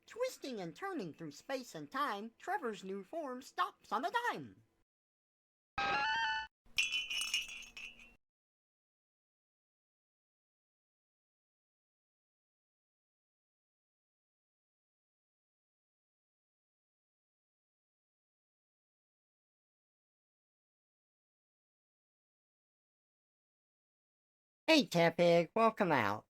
Twisting and turning through space and time, Trevor's new form stops on a dime. Hey, Tepig, welcome out.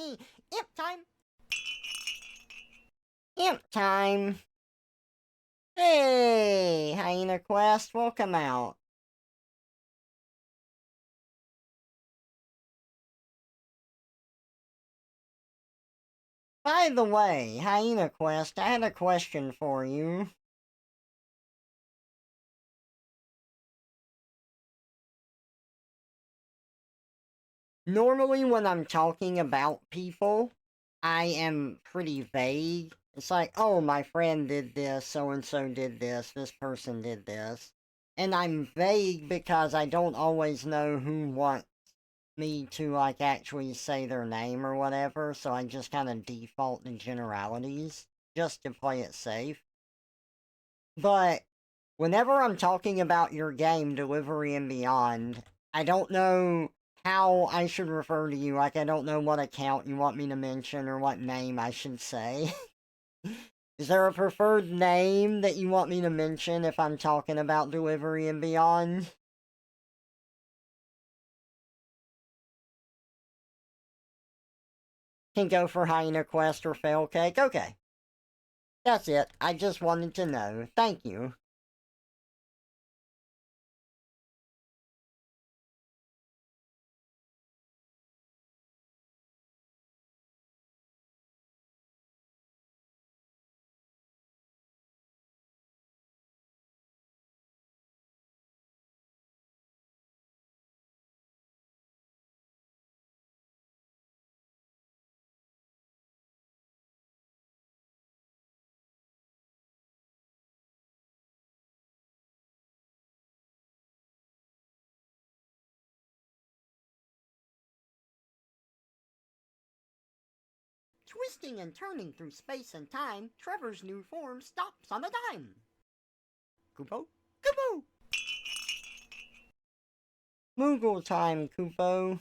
Imp time! Imp time! Hey, Hyena Quest, welcome out. By the way, Hyena Quest, I had a question for you. Normally, when I'm talking about people, I am pretty vague. It's like, oh, my friend did this, so and so did this person did this. And I'm vague because I don't always know who wants me to, like, actually say their name or whatever, so I just kind of default to generalities just to play it safe. But whenever I'm talking about your game, Delivery and Beyond, I don't know how I should refer to you. Like, I don't know what account you want me to mention or what name I should say. Is there a preferred name that you want me to mention if I'm talking about Delivery and Beyond? Can go for Hyena Quest or Fail Cake? Okay. That's it. I just wanted to know. Thank you. Twisting and turning through space and time, Trevor's new form stops on a dime. Kupo? Kupo! Moogle time, Kupo.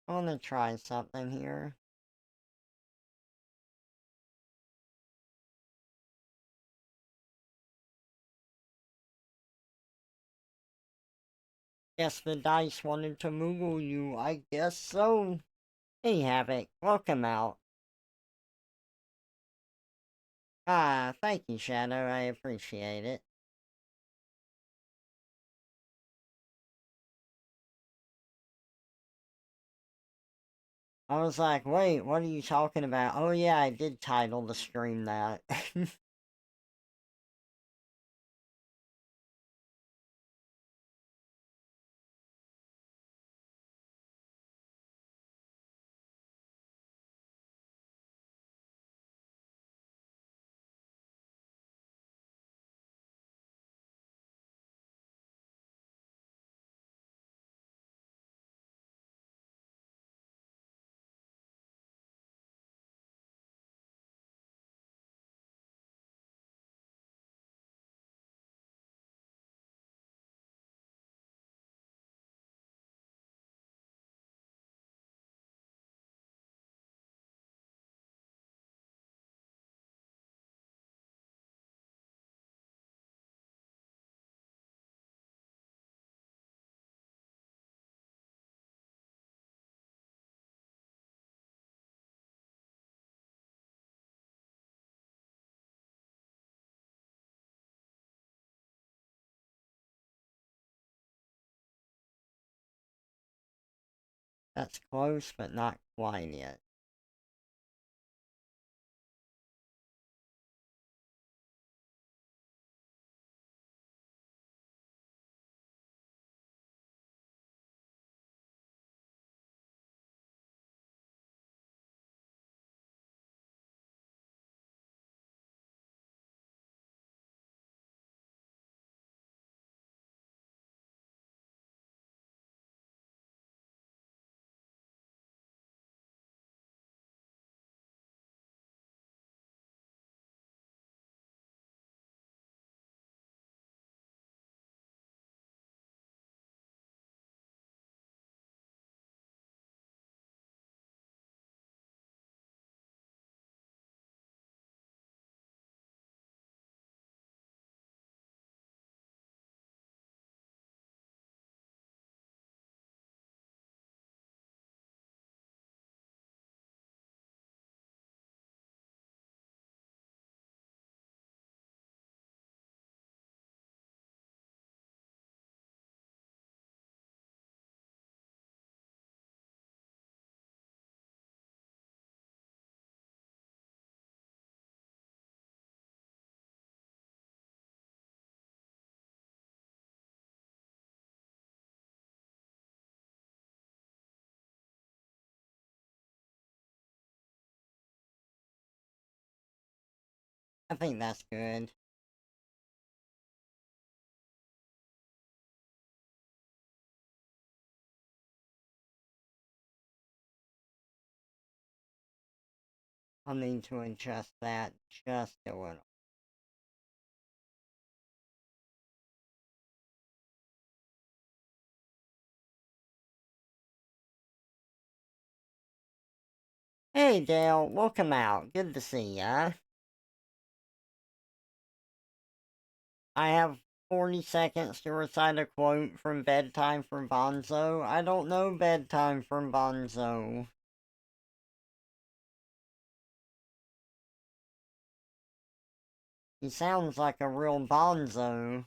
I want to try something here. Guess the dice wanted to Moogle you, I guess so. Hey Havoc, welcome out. Ah, thank you, Shadow, I appreciate it. I was like, wait, what are you talking about? Oh yeah, I did title the stream that. That's close, but not quite yet. I think that's good. I'll need to adjust that just a little. Hey Dale, welcome out. Good to see ya. I have 40 seconds to recite a quote from Bedtime from Bonzo. I don't know Bedtime from Bonzo. He sounds like a real bonzo.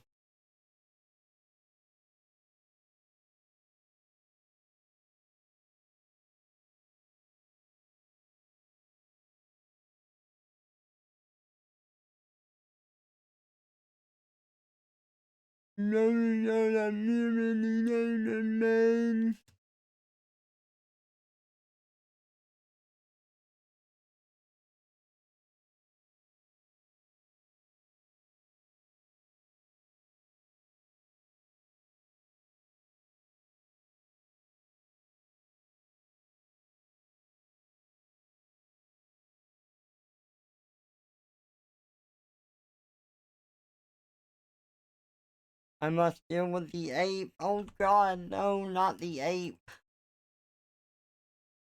I must deal with the ape. Oh god, no, not the ape.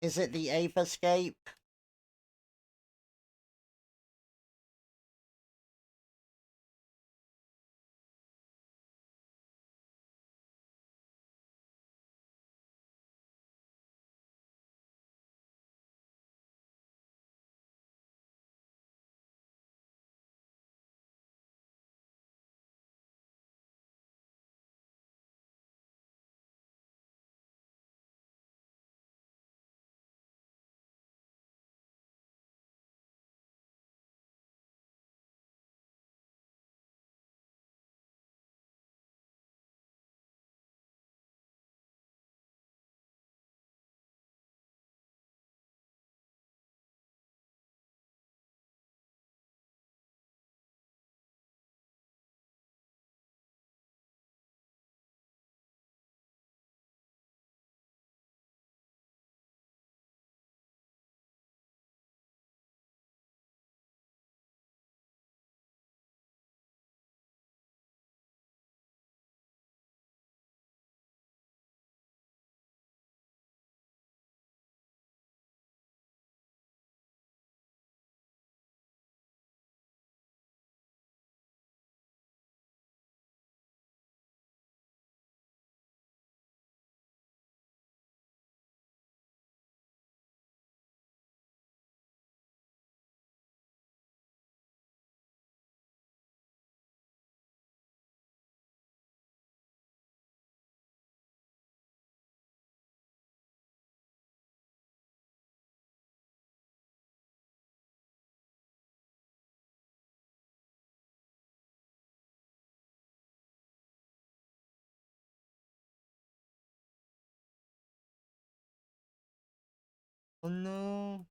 Is it the ape escape? Oh no.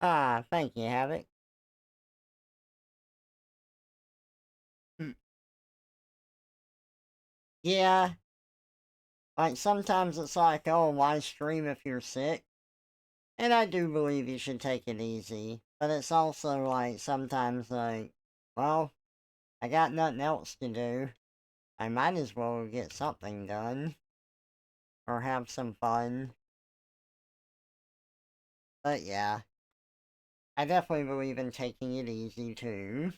Ah, thank you, Havoc. Hmm. Yeah, like sometimes it's like, oh, why stream if you're sick? And I do believe you should take it easy. But it's also like sometimes like, well, I got nothing else to do. I might as well get something done. Or have some fun. But yeah, I definitely believe in taking it easy too.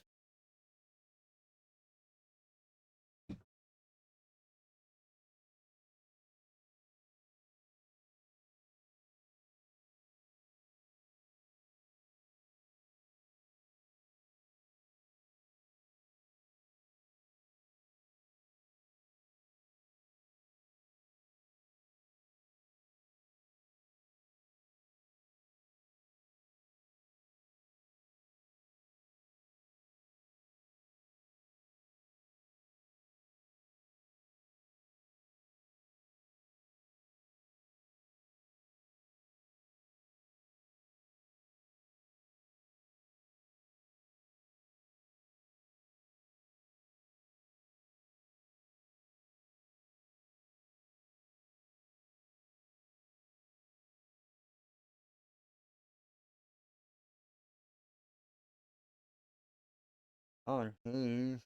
Oh, jeez.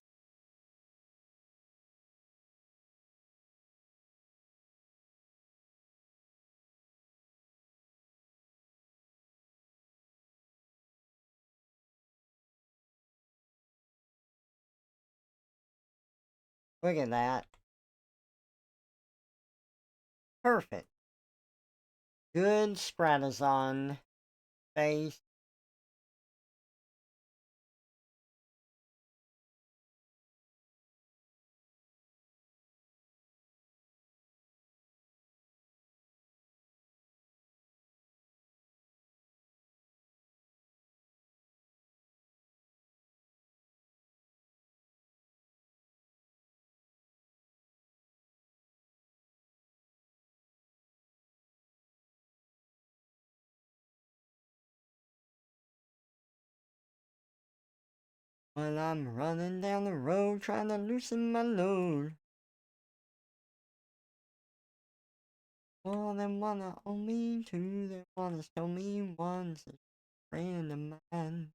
Look at that. Perfect. Good Spratazon face. When I'm running down the road trying to loosen my load. More than one I owe me, two that wanna show me, one's a friend of mine.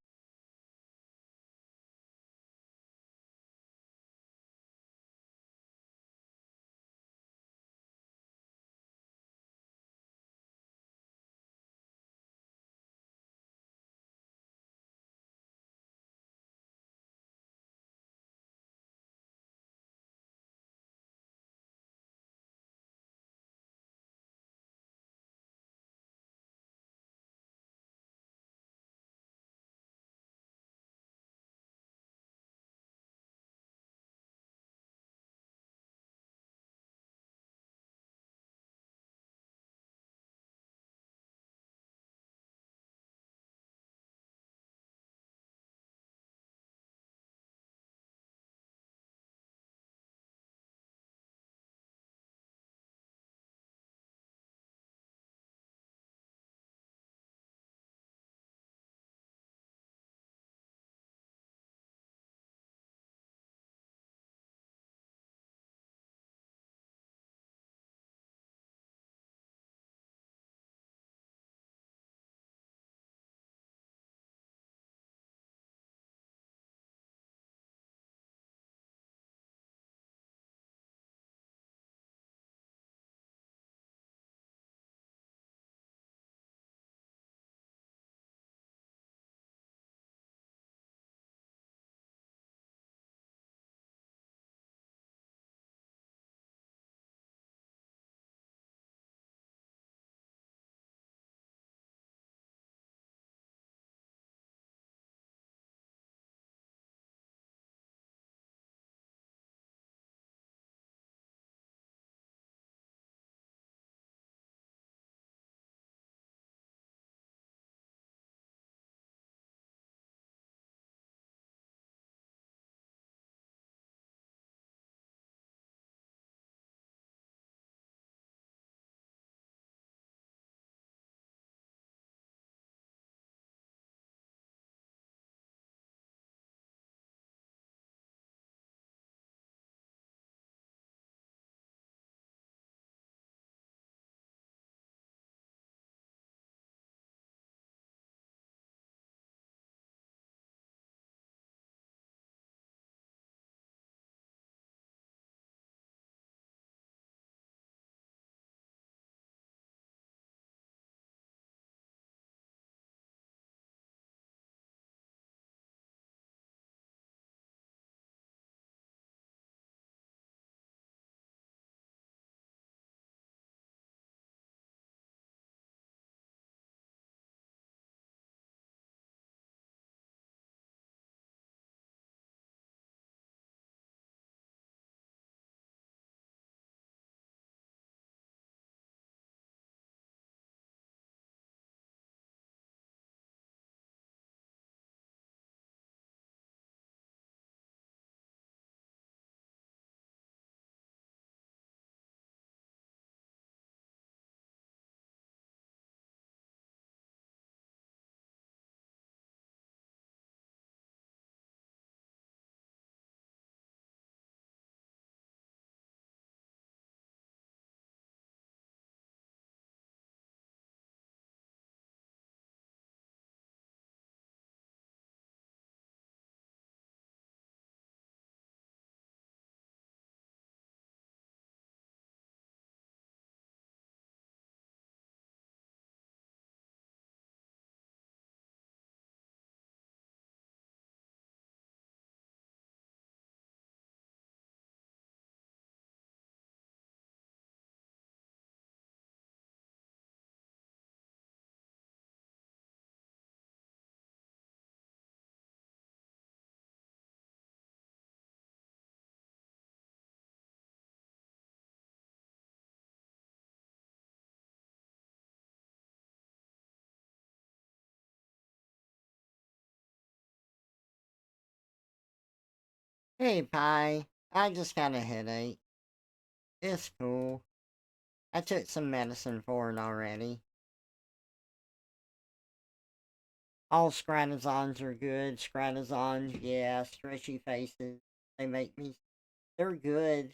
Hey, Pi. I just got a headache. It's cool. I took some medicine for it already. All Scratazons are good. Scratazons, yeah. Stretchy faces. They make me. They're good.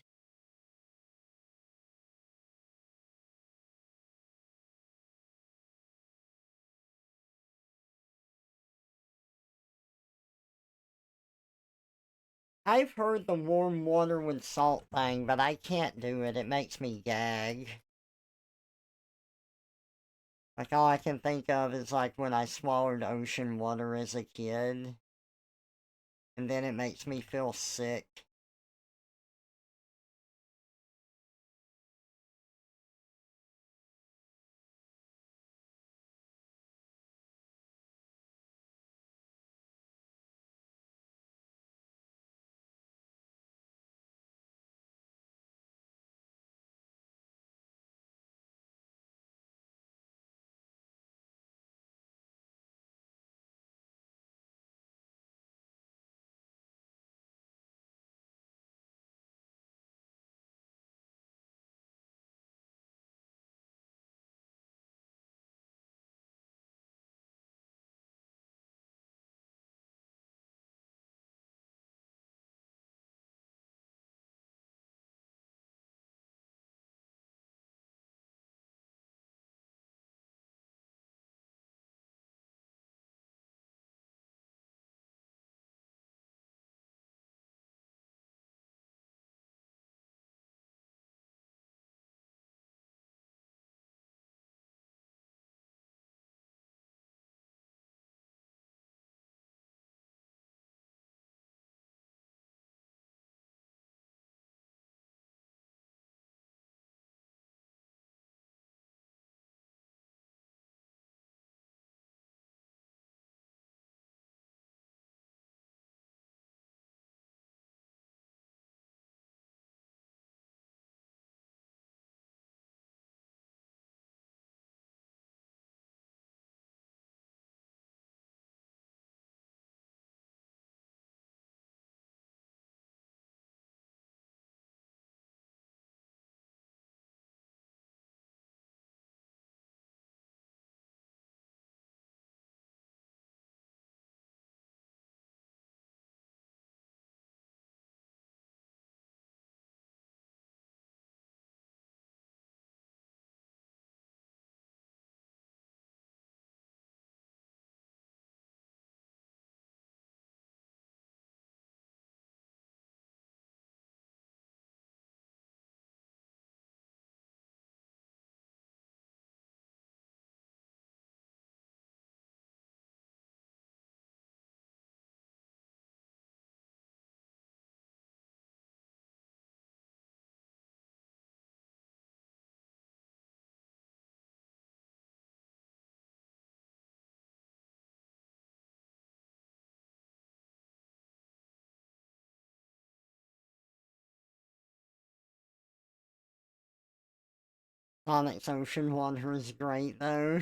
I've heard the warm water with salt thing, but I can't do it. It makes me gag. Like, all I can think of is like when I swallowed ocean water as a kid, and then it makes me feel sick. Sonic's ocean water is great, though.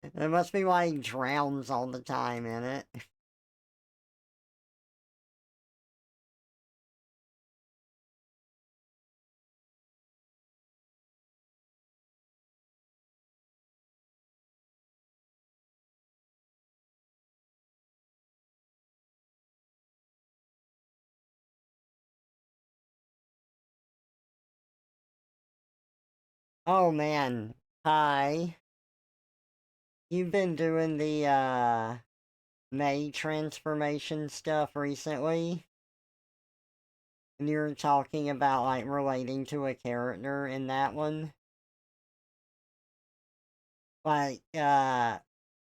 It must be why he drowns all the time in it. Oh man, hi. You've been doing the May transformation stuff recently? And you're talking about like relating to a character in that one? Like,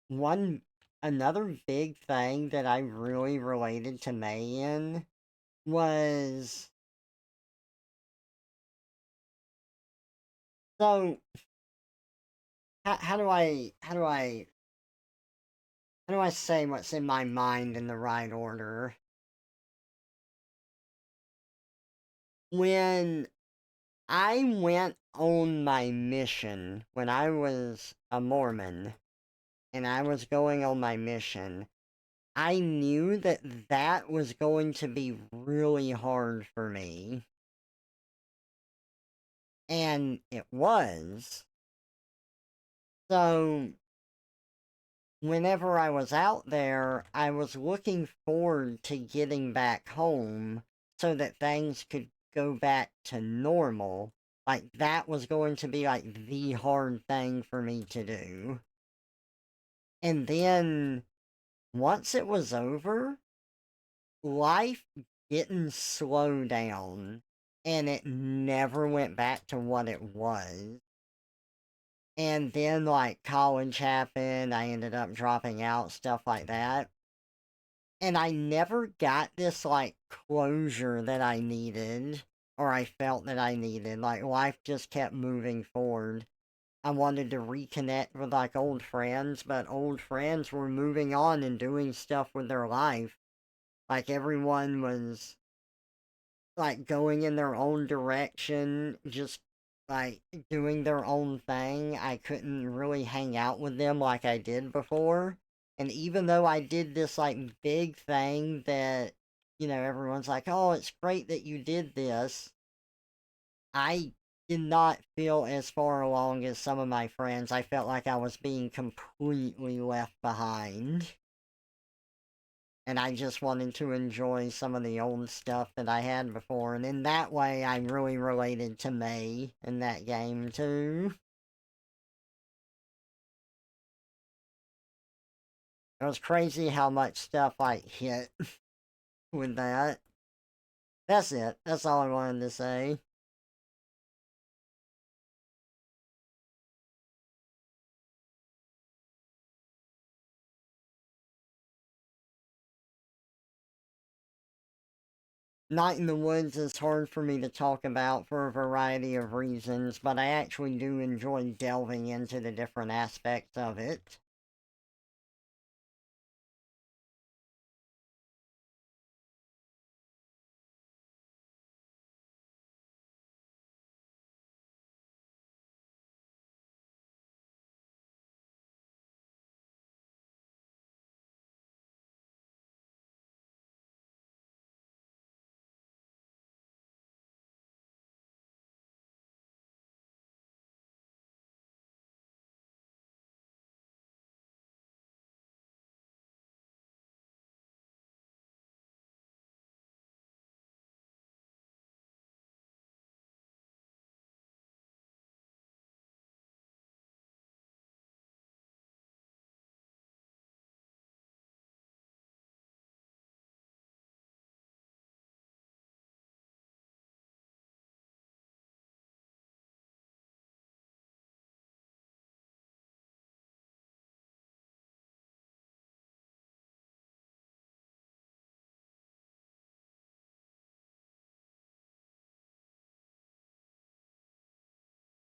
one another big thing that I really related to May in was so how do I say what's in my mind in the right order? When I went on my mission when I was a Mormon and I was going on my mission, I knew that that was going to be really hard for me. And it was. So, whenever I was out there, I was looking forward to getting back home so that things could go back to normal. Like, that was going to be like the hard thing for me to do. And then, once it was over, life didn't slow down and it never went back to what it was. And then, like, college happened, I ended up dropping out, stuff like that. And I never got this, like, closure that I needed, or I felt that I needed. Like, life just kept moving forward. I wanted to reconnect with, like, old friends, but old friends were moving on and doing stuff with their life. Like, everyone was like going in their own direction, just like doing their own thing. I couldn't really hang out with them like I did before. And even though I did this like big thing that, everyone's like, oh, it's great that you did this, I did not feel as far along as some of my friends. I felt like I was being completely left behind. And I just wanted to enjoy some of the old stuff that I had before. And in that way, I really related to May in that game too. It was crazy how much stuff I hit with that. That's it. That's all I wanted to say. Night in the Woods is hard for me to talk about for a variety of reasons, but I actually do enjoy delving into the different aspects of it.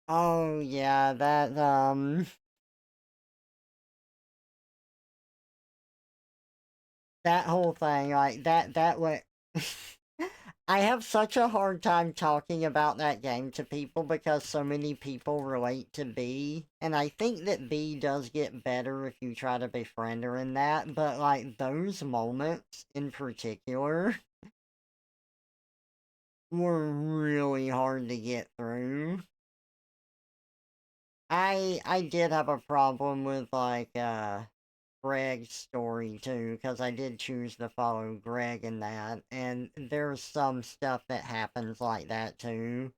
Oh, yeah, that whole thing, like that way. I have such a hard time talking about that game to people because so many people relate to B, and I think that B does get better if you try to befriend her in that, but like those moments in particular were really hard to get through. I did have a problem with like Greg's story too, because I did choose to follow Greg in that, and there's some stuff that happens like that too,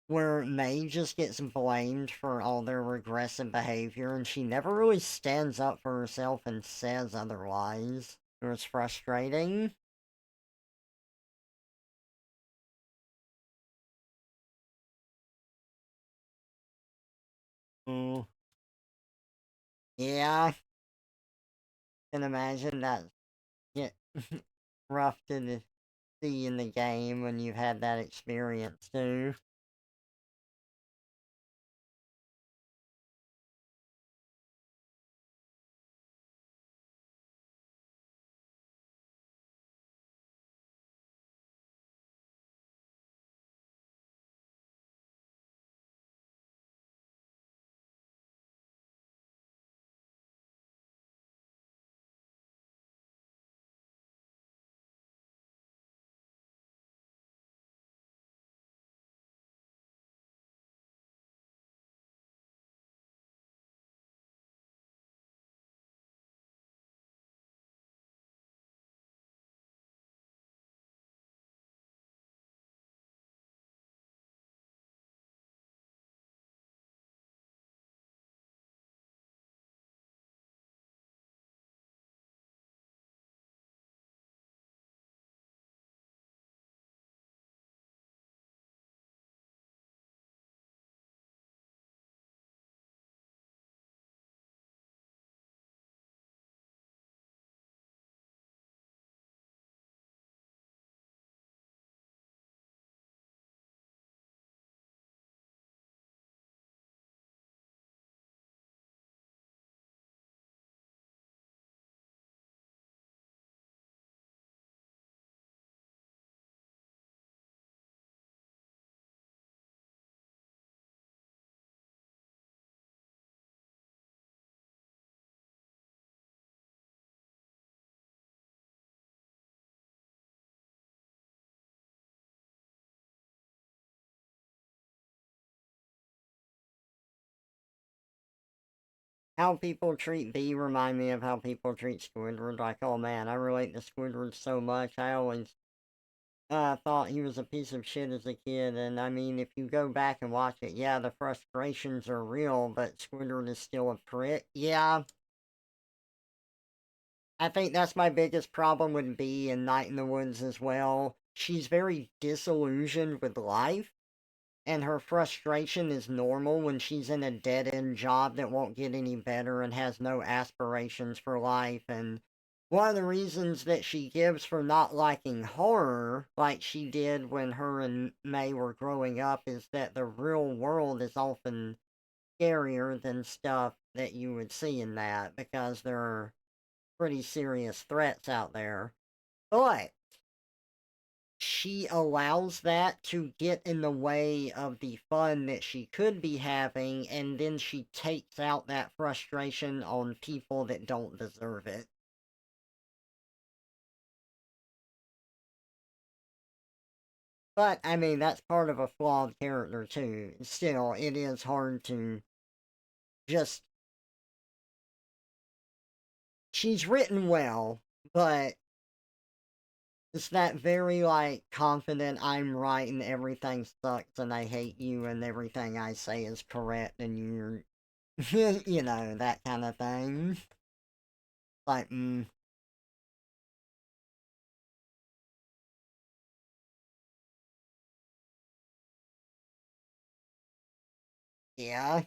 where May just gets blamed for all their regressive behavior, and she never really stands up for herself and says otherwise. It was frustrating. Mm, yeah, I can imagine that get rough to see in the game when you've had that experience too. how people treat B remind me of how people treat Squidward. Like, oh man, I relate to Squidward so much. I always thought he was a piece of shit as a kid, and I mean, if you go back and watch it, yeah, the frustrations are real, but Squidward is still a prick. Yeah, I think that's my biggest problem with B and Night in the Woods as well. She's very disillusioned with life, and her frustration is normal when she's in a dead end job that won't get any better and has no aspirations for life. And one of the reasons that she gives for not liking horror, like she did when her and May were growing up, is that the real world is often scarier than stuff that you would see in that because there are pretty serious threats out there. But she allows that to get in the way of the fun that she could be having, and then she takes out that frustration on people that don't deserve it. But, I mean, that's part of a flawed character, too. Still, it is hard to just. She's written well, but it's that very, like, confident I'm right and everything sucks and I hate you and everything I say is correct and you're. You know, that kind of thing. Like, yeah.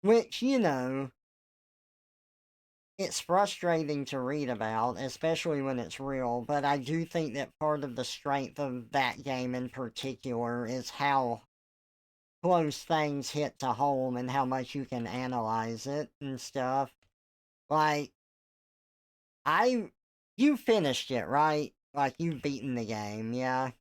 Which, you know, it's frustrating to read about, especially when it's real, but I do think that part of the strength of that game in particular is how close things hit to home and how much you can analyze it and stuff. Like, I. You finished it, right? Like, you've beaten the game, yeah?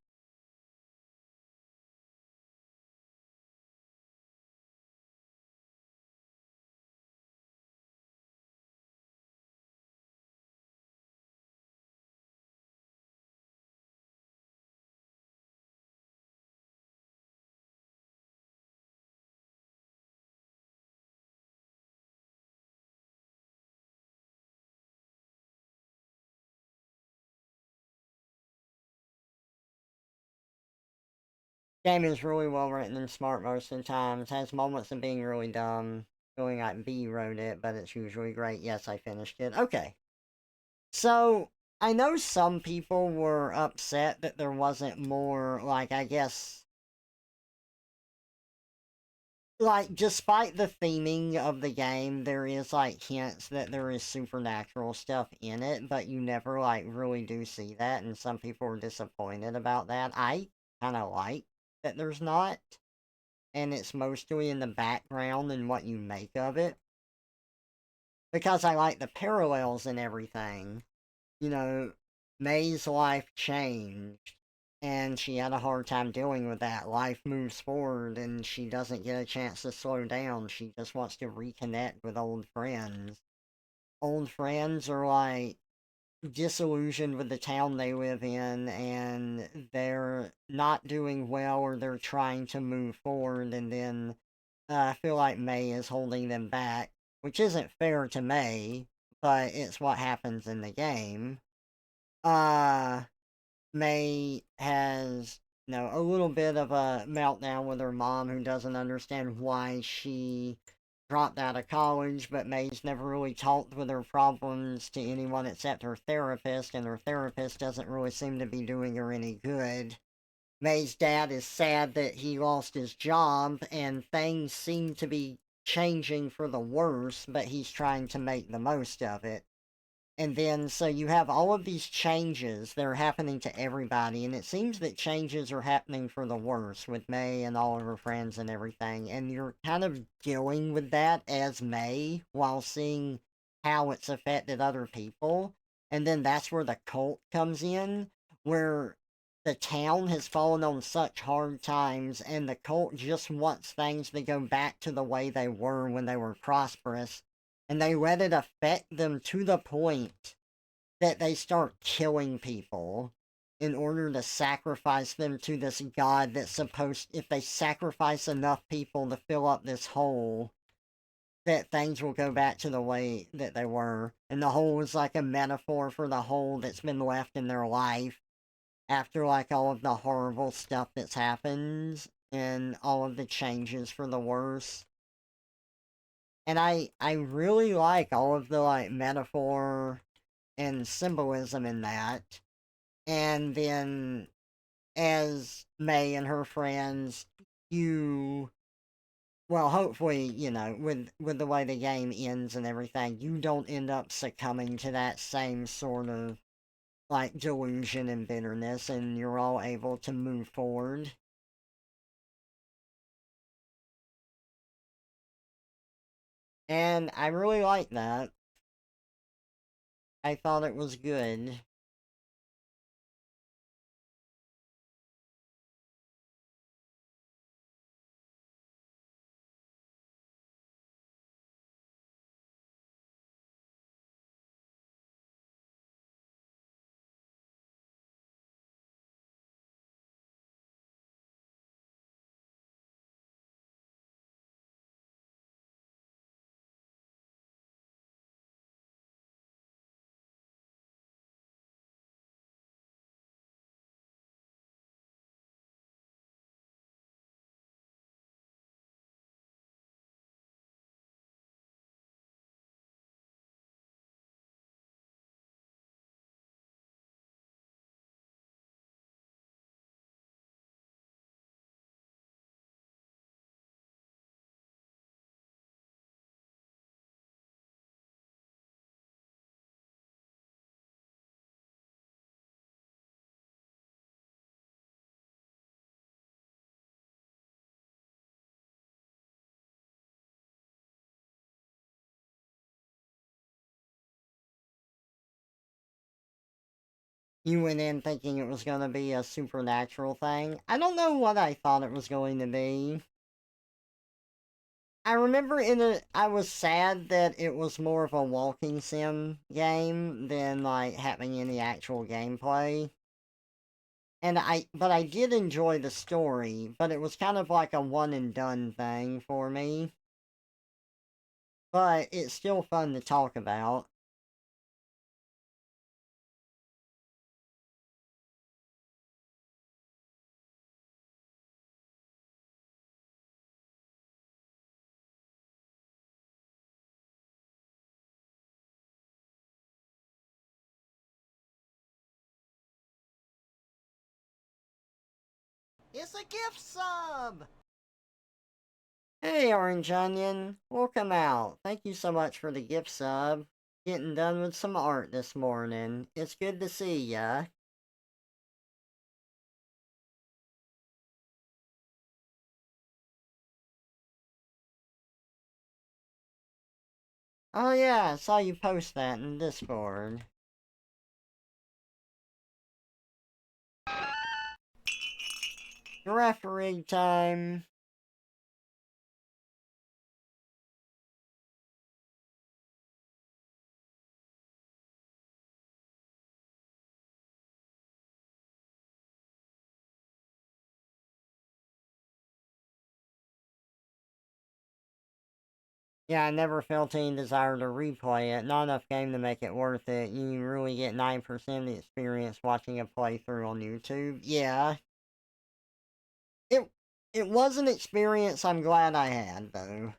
Game is really well written and smart most of the times. Has moments of being really dumb, feeling like B wrote it, but it's usually great. Yes, I finished it. Okay. So, I know some people were upset that there wasn't more, like, I guess, like, despite the theming of the game, there is, like, hints that there is supernatural stuff in it, but you never, like, really do see that, and some people were disappointed about that. I kind of like that there's not, and it's mostly in the background and what you make of it, because I like the parallels and everything. You know, May's life changed, and she had a hard time dealing with that. Life moves forward, and she doesn't get a chance to slow down. She just wants to reconnect with old friends. Old friends are like disillusioned with the town they live in, and they're not doing well, or they're trying to move forward, and then I feel like May is holding them back, which isn't fair to May, but it's what happens in the game. Uh, May has, you know, a little bit of a meltdown with her mom who doesn't understand why she dropped out of college, but May's never really talked with her problems to anyone except her therapist, and her therapist doesn't really seem to be doing her any good. May's dad is sad that he lost his job, and things seem to be changing for the worse, but he's trying to make the most of it. And then, so you have all of these changes that are happening to everybody, and it seems that changes are happening for the worse with May and all of her friends and everything. And you're kind of dealing with that as May while seeing how it's affected other people. And then that's where the cult comes in, where the town has fallen on such hard times, and the cult just wants things to go back to the way they were when they were prosperous, and they let it affect them to the point that they start killing people. in order to sacrifice them to this god that's supposed, if they sacrifice enough people to fill up this hole, that things will go back to the way that they were. And the hole is like a metaphor for the hole that's been left in their life after like all of the horrible stuff that's happened and all of the changes for the worse. And I really like all of the like metaphor and symbolism in that. And then as May and her friends, you, well, hopefully, you know, with the way the game ends and everything, you don't end up succumbing to that same sort of like delusion and bitterness, and you're all able to move forward. And I really like that. I thought it was good. You went in thinking it was going to be a supernatural thing. I don't know what I thought it was going to be. I remember I was sad that it was more of a walking sim game than like having any actual gameplay. But I did enjoy the story, but it was kind of like a one and done thing for me. But it's still fun to talk about. It's a gift sub! Hey, Orange Onion. Welcome out. Thank you so much for the gift sub. Getting done with some art this morning. It's good to see ya. Oh yeah, I saw you post that in Discord. Referee time. Yeah, I never felt any desire to replay it. Not enough game to make it worth it. You really get 9% of the experience watching a playthrough on YouTube. Yeah. It it was an experience I'm glad I had, though.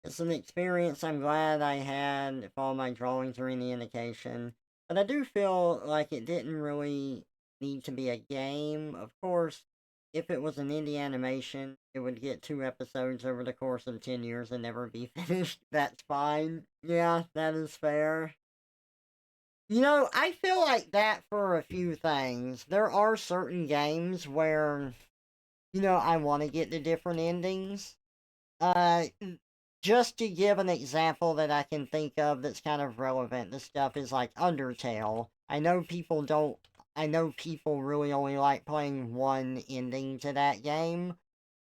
It's an experience I'm glad I had, if all my drawings are any indication. But I do feel like it didn't really need to be a game. Of course, if it was an indie animation, it would get 2 episodes over the course of 10 years and never be finished. That's fine. Yeah, that is fair. I feel like that for a few things. There are certain games where, I want to get the different endings. Uh, just to give an example that I can think of that's kind of relevant, this stuff is like Undertale. I know people really only like playing one ending to that game,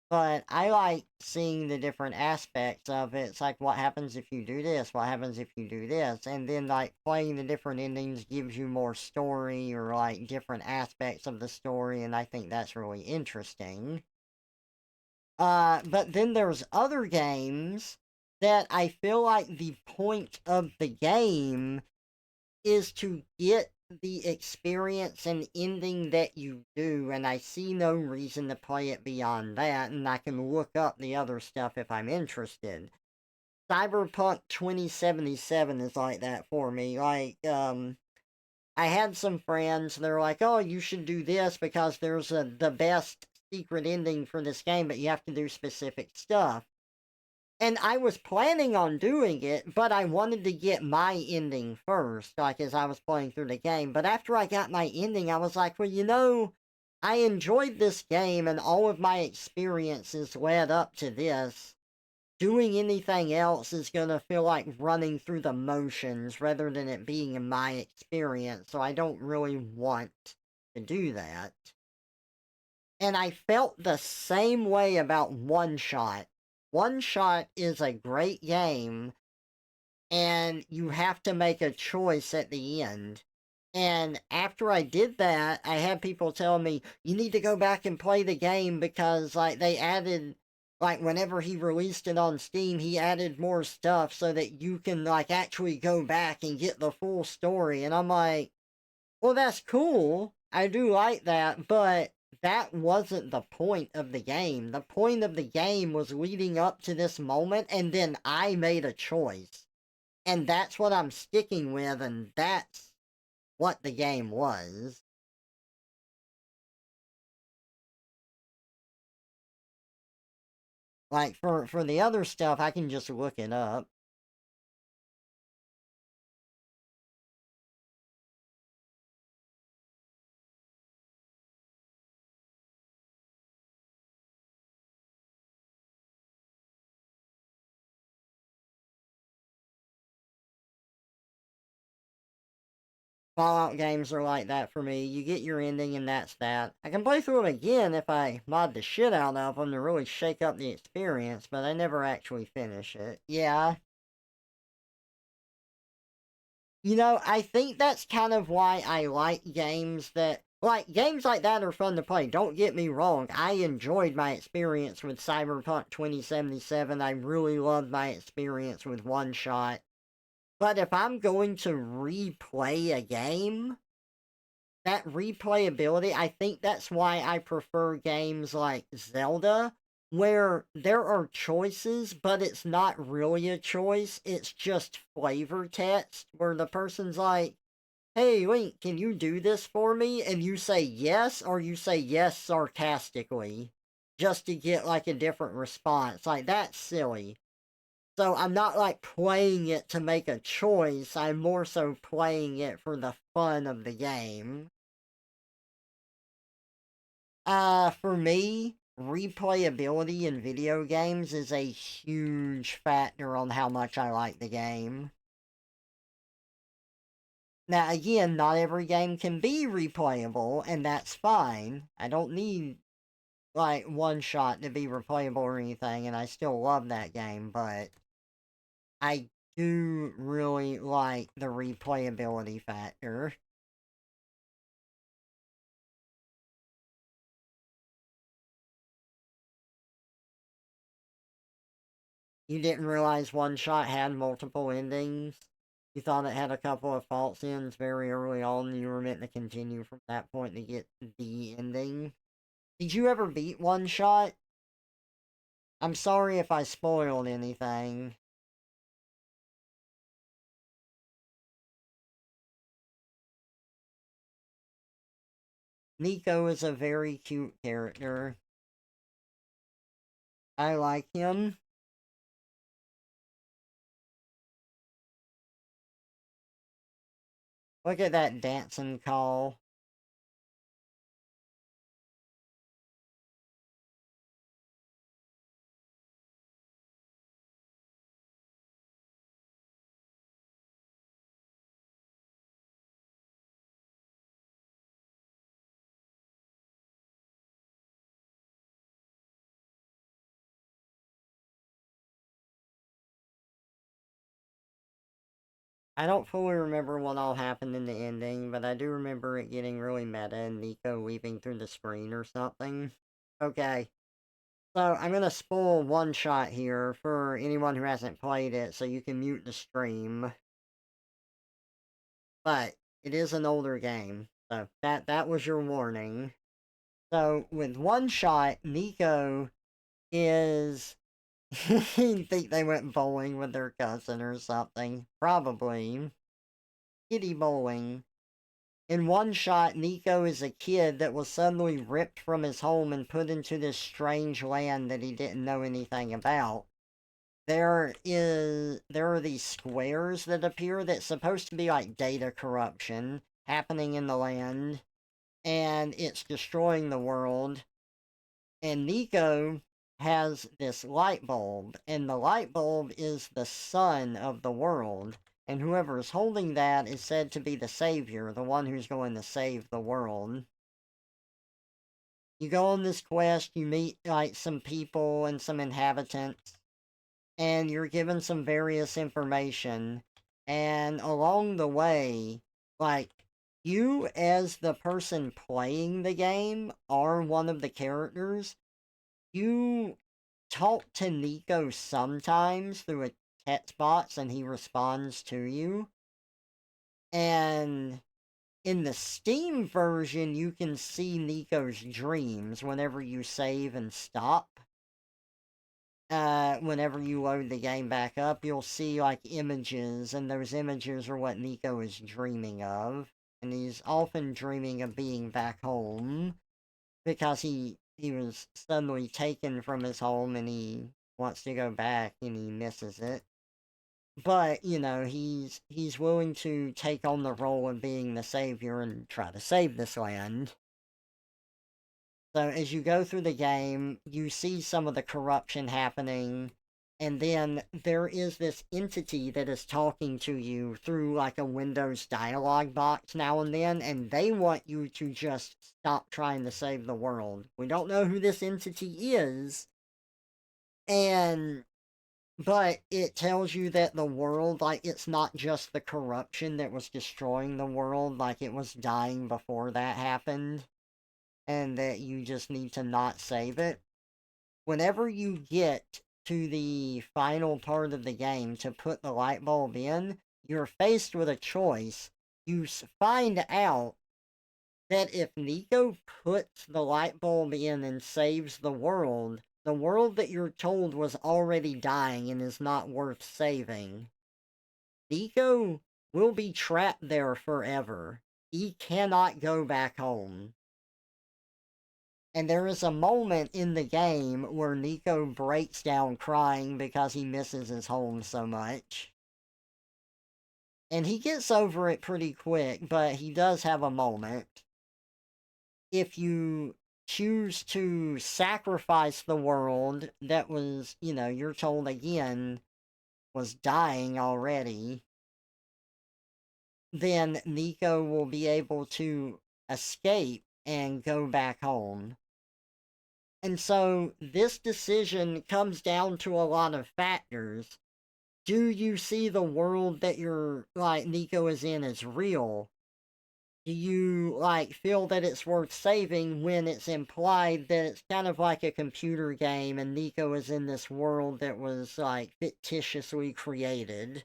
but I like seeing the different aspects of it. It's like, what happens if you do this? What happens if you do this? And then, like, playing the different endings gives you more story or, like, different aspects of the story, and I think that's really interesting. But then there's other games that I feel like the point of the game is to get the experience and ending that you do, and I see no reason to play it beyond that, and I can look up the other stuff if I'm interested. Cyberpunk 2077 is like that for me. I had some friends, they're like, oh, you should do this because there's the best secret ending for this game, but you have to do specific stuff. And I was planning on doing it, but I wanted to get my ending first, like as I was playing through the game. But after I got my ending, I was like, well, I enjoyed this game and all of my experiences led up to this. Doing anything else is gonna feel like running through the motions rather than it being my experience, so I don't really want to do that. And I felt the same way about One Shot. One Shot is a great game, and you have to make a choice at the end. And after I did that, I had people tell me, you need to go back and play the game because, like, they added, like, whenever he released it on Steam, he added more stuff so that you can, like, actually go back and get the full story. And I'm like, well, that's cool. I do like that, but that wasn't the point of the game. The point of the game was leading up to this moment, and then I made a choice. And that's what I'm sticking with, and that's what the game was. Like, for the other stuff, I can just look it up. Fallout games are like that for me. You get your ending, and that's that. I can play through them again if I mod the shit out of them to really shake up the experience, but I never actually finish it. Yeah, I think that's kind of why I like games that. Like, games like that are fun to play. Don't get me wrong. I enjoyed my experience with Cyberpunk 2077. I really loved my experience with One Shot. But if I'm going to replay a game, that replayability, I think that's why I prefer games like Zelda, where there are choices, but it's not really a choice. It's just flavor text, where the person's like, hey, Link, can you do this for me? And you say yes, or you say yes sarcastically, just to get like a different response. Like, that's silly. So I'm not like playing it to make a choice, I'm more so playing it for the fun of the game. For me, replayability in video games is a huge factor on how much I like the game. Now, again, not every game can be replayable, and that's fine. I don't need, like, One Shot to be replayable or anything, and I still love that game, but I do really like the replayability factor. You didn't realize One Shot had multiple endings? You thought it had a couple of false ends very early on, and you were meant to continue from that point to get the ending? Did you ever beat One Shot? I'm sorry if I spoiled anything. Nico is a very cute character. I like him. Look at that dancing call. I don't fully remember what all happened in the ending, but I do remember it getting really meta and Nico weaving through the screen or something. Okay, so I'm gonna spoil one shot here for anyone who hasn't played it, so you can mute the stream. But it is an older game, so that was your warning. So with one shot, Nico is you think they went bowling with their cousin or something. Probably. Kitty bowling. In one shot, Nico is a kid that was suddenly ripped from his home and put into this strange land that he didn't know anything about. There are these squares that appear that's supposed to be like data corruption happening in the land, and it's destroying the world. And Nico has this light bulb, and the light bulb is the sun of the world. And whoever is holding that is said to be the savior, the one who's going to save the world. You go on this quest, you meet like some people and some inhabitants, and you're given some various information. And along the way, like, you as the person playing the game are one of the characters. You talk to Nico sometimes through a text box and he responds to you. And in the Steam version, you can see Nico's dreams whenever you save and stop. Whenever you load the game back up, you'll see like images, and those images are what Nico is dreaming of. And he's often dreaming of being back home because he was suddenly taken from his home and he wants to go back and he misses it. But, you know, he's willing to take on the role of being the savior and try to save this land. So as you go through the game, you see some of the corruption happening, and then there is this entity that is talking to you through like a Windows dialog box now and then, and they want you to just stop trying to save the world. We don't know who this entity is, and but it tells you that the world, like, it's not just the corruption that was destroying the world, like, it was dying before that happened, and that you just need to not save it. Whenever you get to the final part of the game to put the light bulb in, you're faced with a choice. You find out that if Nico puts the light bulb in and saves the world that you're told was already dying and is not worth saving, Nico will be trapped there forever. He cannot go back home. And there is a moment in the game where Nico breaks down crying because he misses his home so much. And he gets over it pretty quick, but he does have a moment. If you choose to sacrifice the world that was, you know, you're told again, was dying already, then Nico will be able to escape and go back home. And so this decision comes down to a lot of factors. Do you see the world that you're, like, Nico is in as real? Do you, like, feel that it's worth saving when it's implied that it's kind of like a computer game and Nico is in this world that was, like, fictitiously created?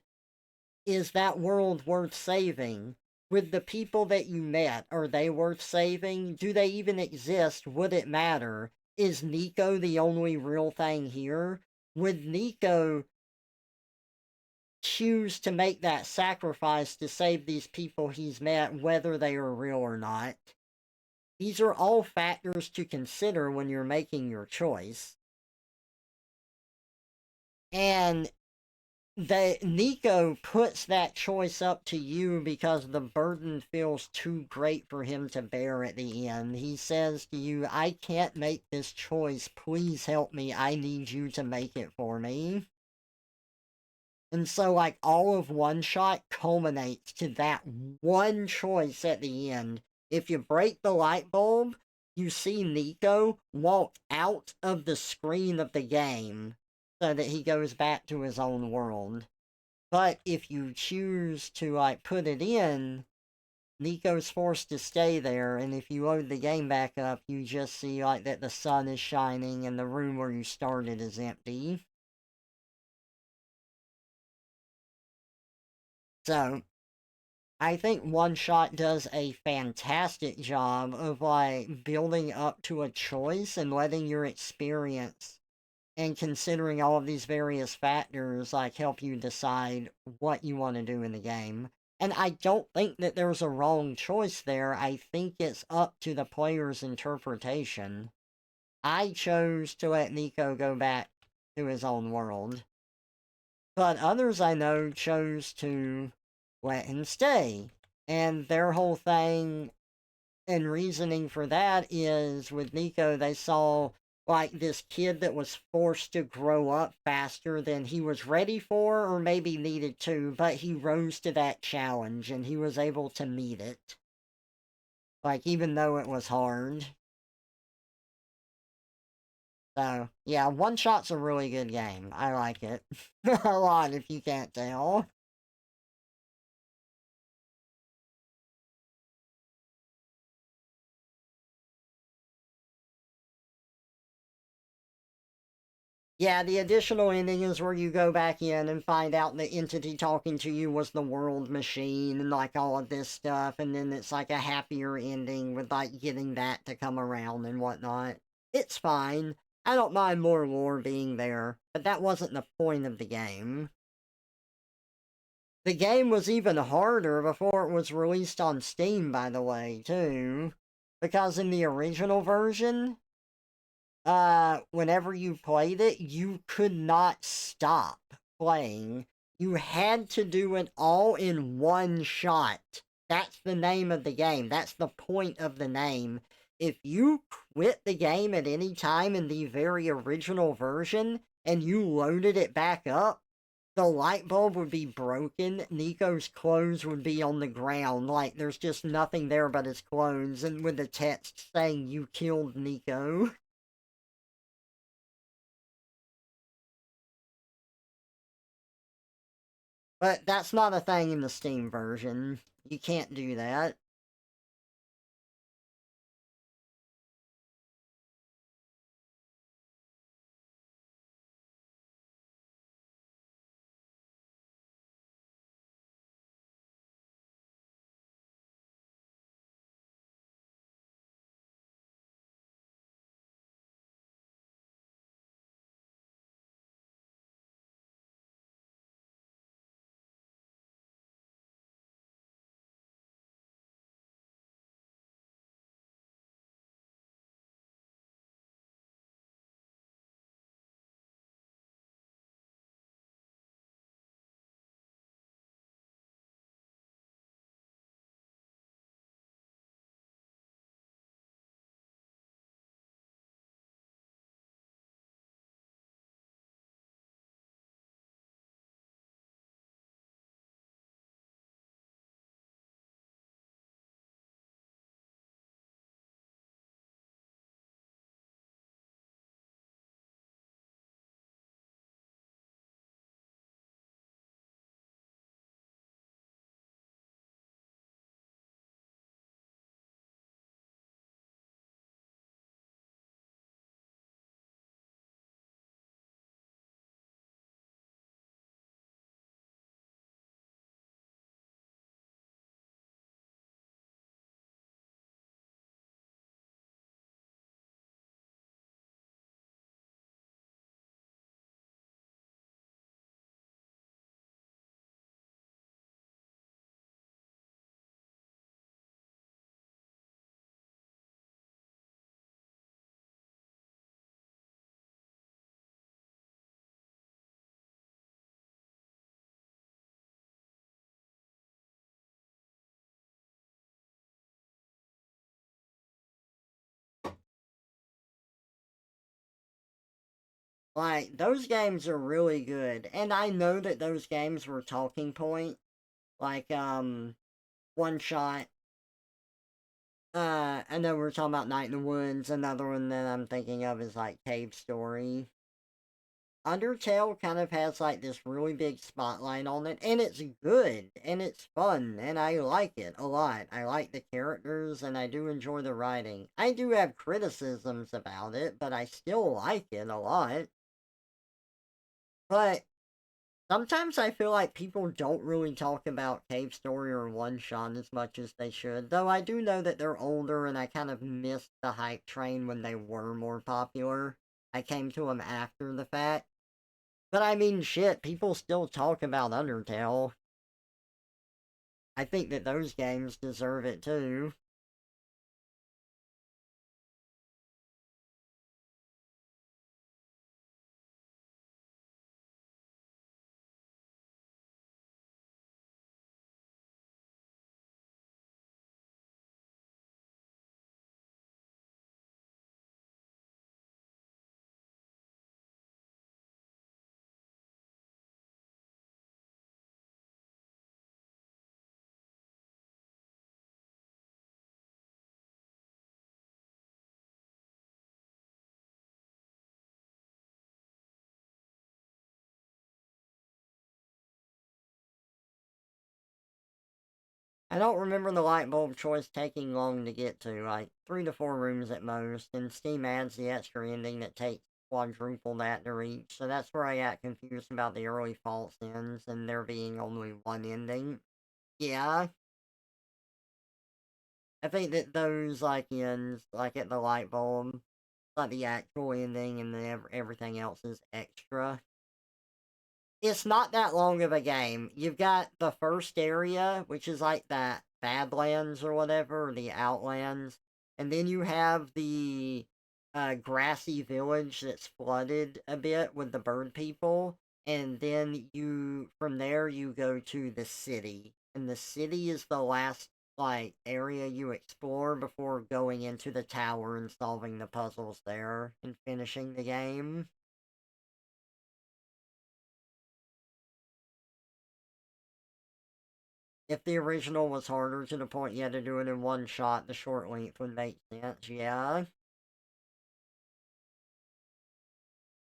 Is that world worth saving? With the people that you met, are they worth saving? Do they even exist? Would it matter? Is Nico the only real thing here? Would Nico choose to make that sacrifice to save these people he's met, whether they are real or not? These are all factors to consider when you're making your choice. And Nico puts that choice up to you because the burden feels too great for him to bear at the end. He says to you, I can't make this choice. Please help me. I need you to make it for me. And so, like, all of One Shot culminates to that one choice at the end. If you break the light bulb, you see Nico walk out of the screen of the game so that he goes back to his own world. But if you choose to, like, put it in, Nico's forced to stay there, and if you load the game back up, you just see, like, that the sun is shining and the room where you started is empty. So, I think One Shot does a fantastic job of like building up to a choice and letting your experience and considering all of these various factors like help you decide what you want to do in the game. And I don't think that there's a wrong choice there. I think it's up to the player's interpretation. I chose to let Nico go back to his own world, but others I know chose to let him stay. And their whole thing and reasoning for that is with Nico, they saw like this kid that was forced to grow up faster than he was ready for or maybe needed to, but he rose to that challenge and he was able to meet it. Like, even though it was hard. So, yeah, One Shot's a really good game. I like it. A lot, if you can't tell. Yeah, the additional ending is where you go back in and find out the entity talking to you was the world machine and like all of this stuff, and then it's like a happier ending with like getting that to come around and whatnot. It's fine. I don't mind more lore being there, but that wasn't the point of the game. The game was even harder before it was released on Steam, by the way, too. Because in the original version, whenever you played it, you could not stop playing. You had to do it all in one shot. That's the name of the game. That's the point of the name. If you quit the game at any time in the very original version and you loaded it back up, the light bulb would be broken. Nico's clothes would be on the ground. Like, there's just nothing there but his clothes, and with the text saying, You killed Nico. But that's not a thing in the Steam version. You can't do that. Like, those games are really good. And I know that those games were talking point. Like, One Shot. I know we're talking about Night in the Woods. Another one that I'm thinking of is like Cave Story. Undertale kind of has like this really big spotlight on it, and it's good, and it's fun, and I like it a lot. I like the characters, and I do enjoy the writing. I do have criticisms about it, but I still like it a lot. But sometimes I feel like people don't really talk about Cave Story or One Shot as much as they should, though I do know that they're older, and I kind of missed the hype train when they were more popular. I came to them after the fact. But I mean, shit, people still talk about Undertale. I think that those games deserve it too. I don't remember the light bulb choice taking long to get to, like 3 to 4 rooms at most, and Steam adds the extra ending that takes quadruple that to reach, so that's where I got confused about the early false ends and there being only one ending. Yeah, I think that those like ends, like at the light bulb, like the actual ending and then everything else is extra. It's not that long of a game. You've got the first area, which is like that Badlands or whatever, or the Outlands, and then you have the grassy village that's flooded a bit with the bird people, and then from there you go to the city, and the city is the last like area you explore before going into the tower and solving the puzzles there and finishing the game. If the original was harder to the point you had to do it in one shot, the short length would make sense, yeah.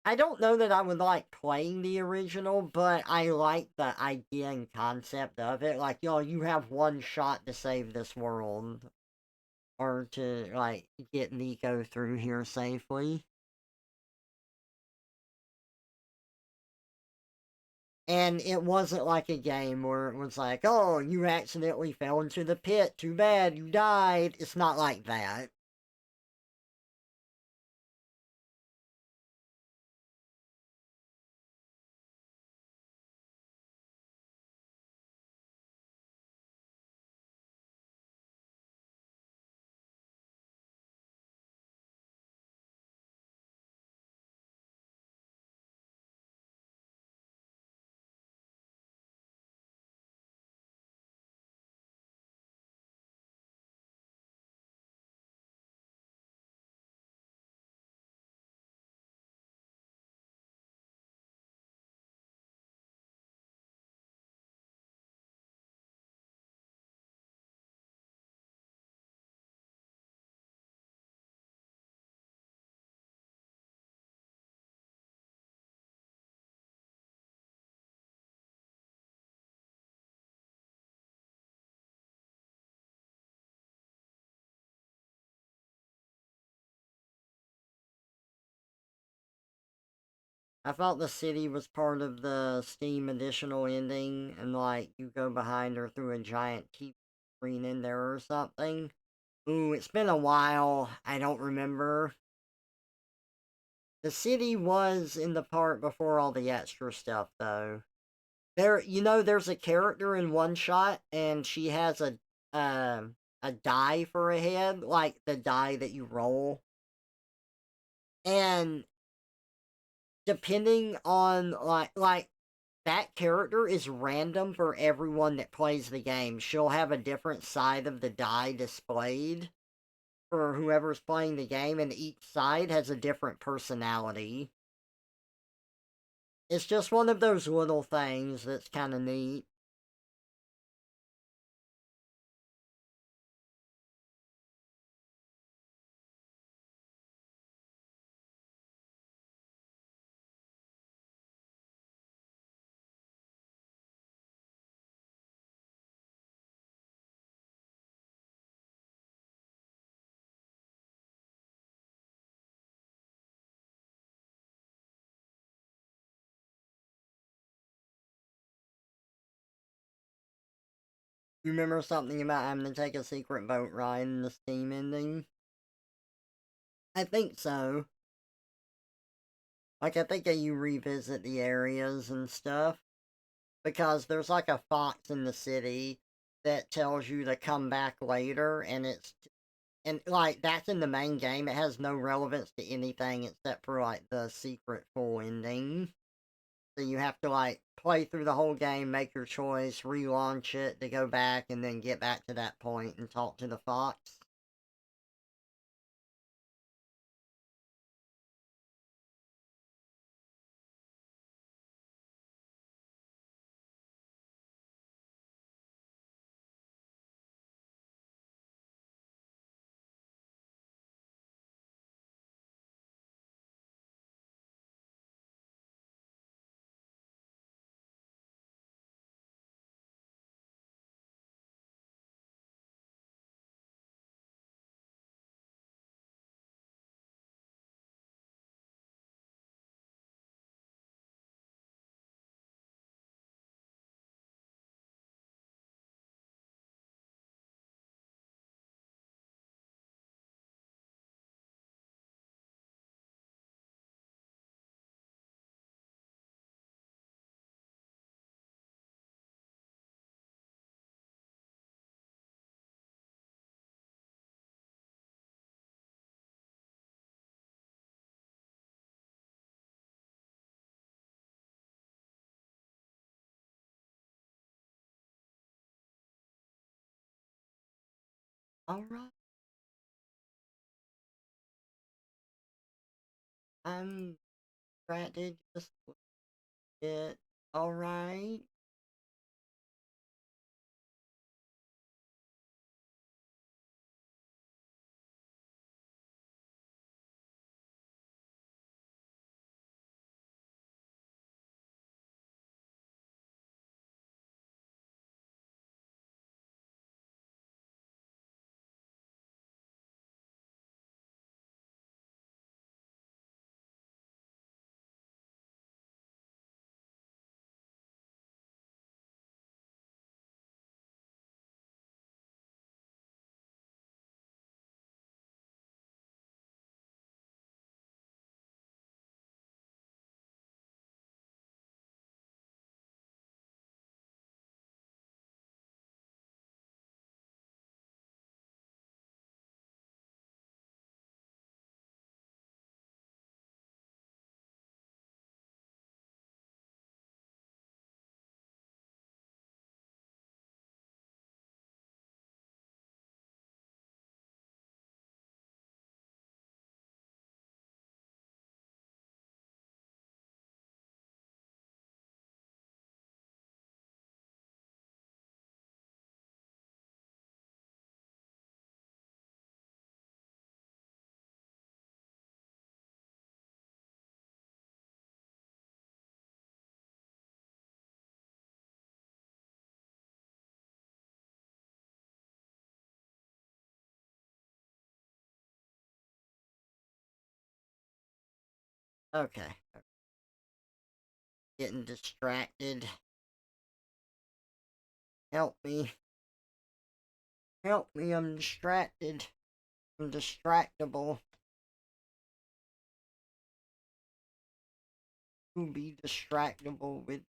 I don't know that I would like playing the original, but I like the idea and concept of it. Like, yo, you have one shot to save this world, or to, like, get Nico through here safely. And it wasn't like a game where it was like, oh, you accidentally fell into the pit, too bad, you died. It's not like that. I thought the city was part of the Steam additional ending, and like you go behind her through a giant TV screen in there or something. Ooh, it's been a while. I don't remember. The city was in the part before all the extra stuff, though. There's a character in one shot, and she has a die for a head, like the die that you roll, and depending on like that character is random for everyone that plays the game. She'll have a different side of the die displayed for whoever's playing the game, and each side has a different personality. It's just one of those little things that's kind of neat. You remember something about having to take a secret boat ride in the Steam ending? I think so. Like, I think that you revisit the areas and stuff. Because there's like a fox in the city that tells you to come back later, and like that's in the main game. It has no relevance to anything except for like the secret full ending. So you have to like play through the whole game, make your choice, relaunch it to go back, and then get back to that point and talk to the fox. All right, I'm distracted just a bit. All right. Okay. Getting distracted. Help me. Help me, I'm distracted. I'm distractible. To be distractible with.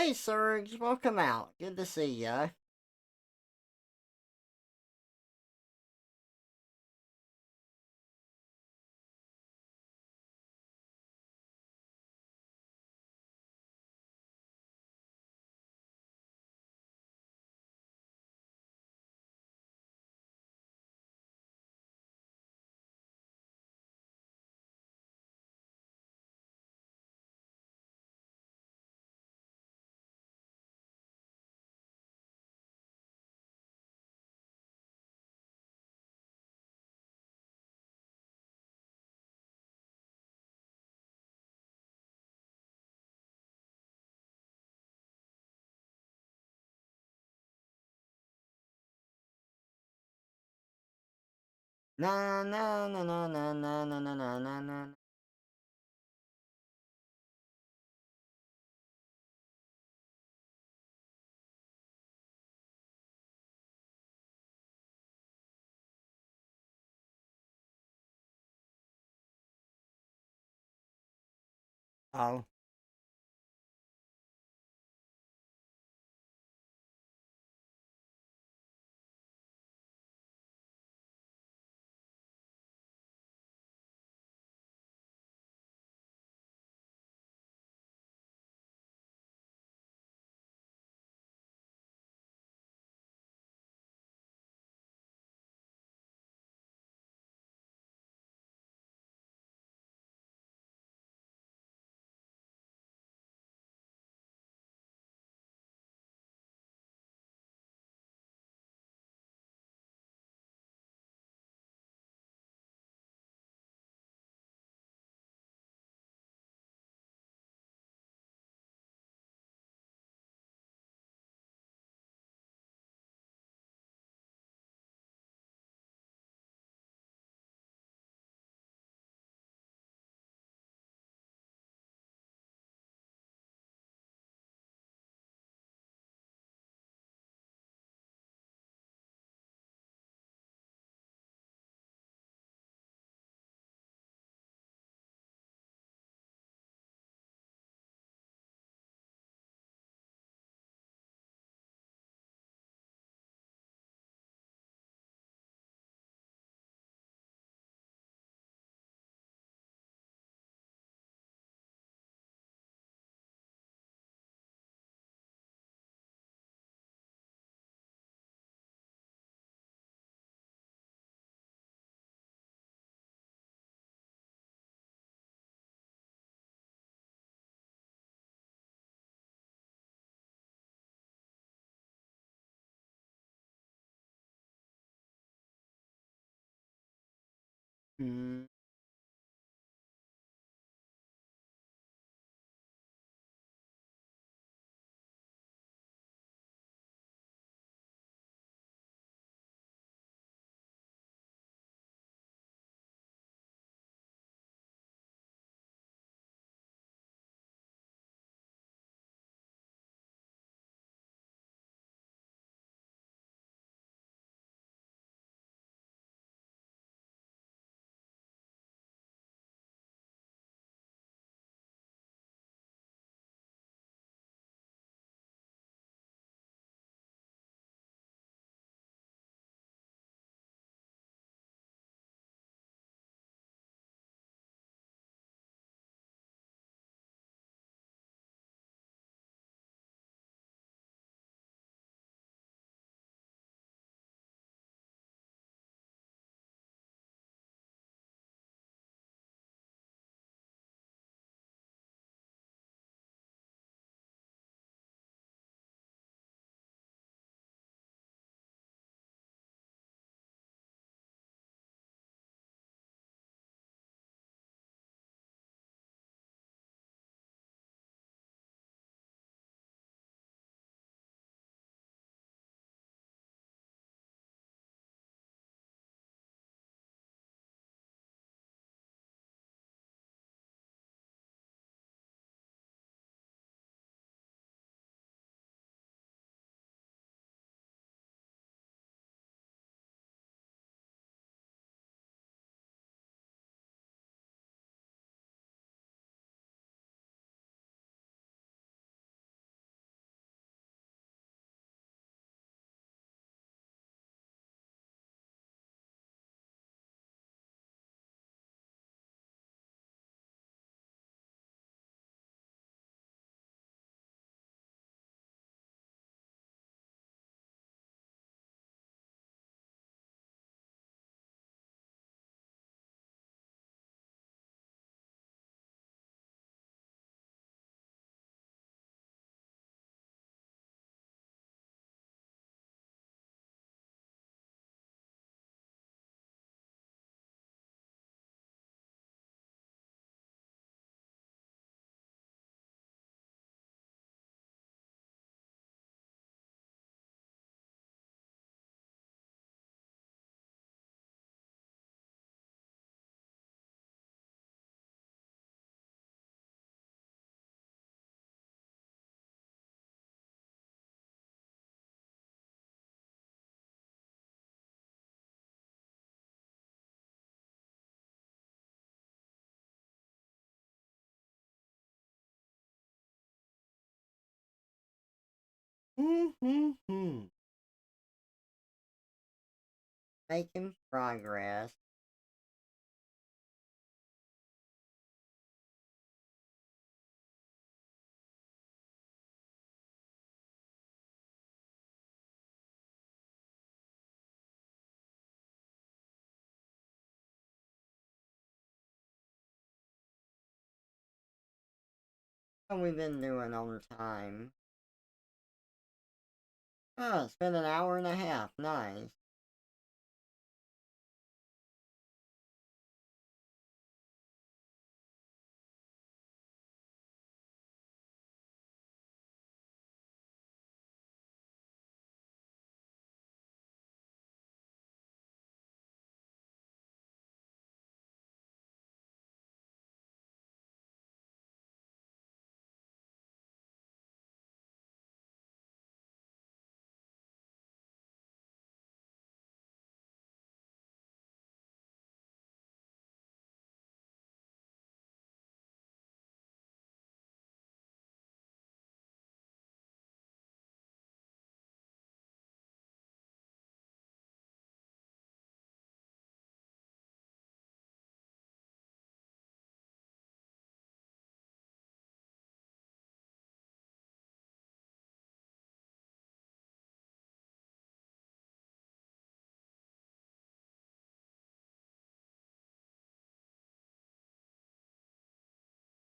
Hey, Serge, welcome out. Good to see ya. Na na na na na na na na na na na. Oh. Mm. Making progress. How we been doing on time? Oh, it's been an hour and a half. Nice.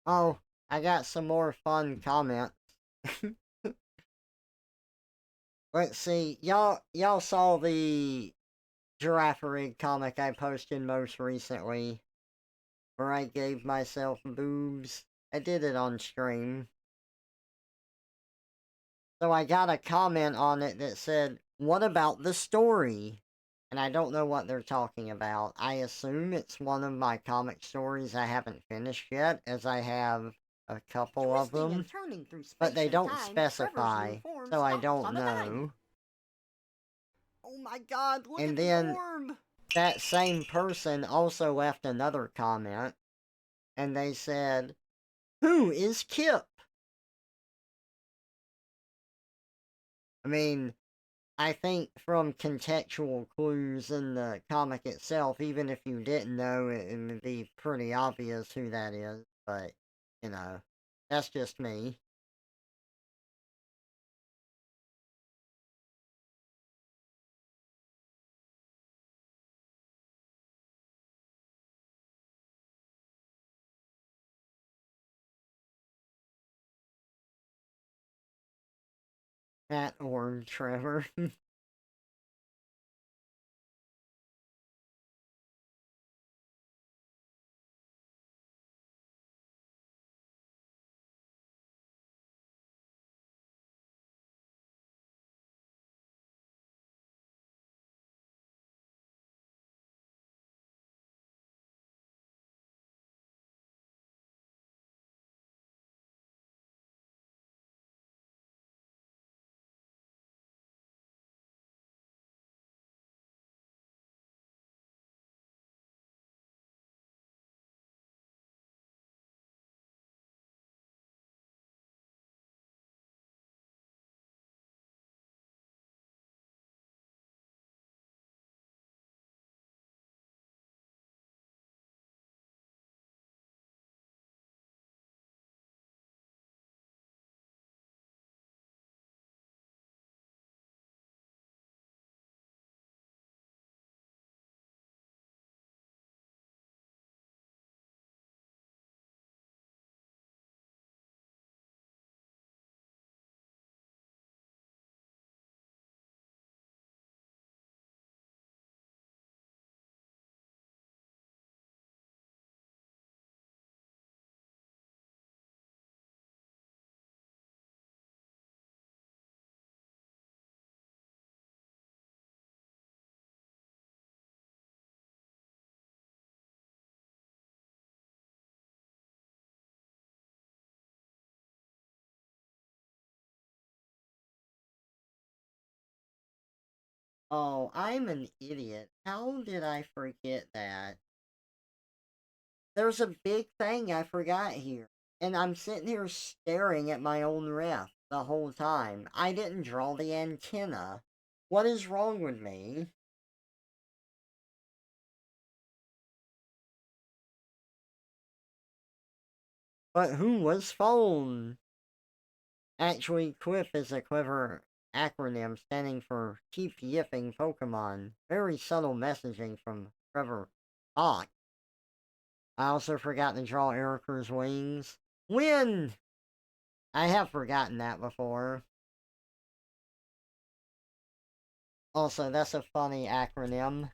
Oh, I got some more fun comments. Let's see, y'all saw the Giraffe Rig comic I posted most recently, where I gave myself boobs. I did it on stream. So I got a comment on it that said, "What about the story?" And I don't know what they're talking about. I assume it's one of my comic stories I haven't finished yet, as I have a couple of them, but they don't specify, so I don't know. Oh my god, look and at then the orb! That same person also left another comment, and they said, "Who is Kip?" I mean, I think from contextual clues in the comic itself, even if you didn't know, it would be pretty obvious who that is, but, you know, that's just me. Matt or Trevor. Oh, I'm an idiot. How did I forget that? There's a big thing I forgot here. And I'm sitting here staring at my own ref the whole time. I didn't draw the antenna. What is wrong with me? But who was phone? Actually, QUIP is a clever acronym standing for Keep Yipping Pokemon. Very subtle messaging from Trevor Fox. I also forgot to draw Erica's wings. Win! I have forgotten that before. Also, that's a funny acronym.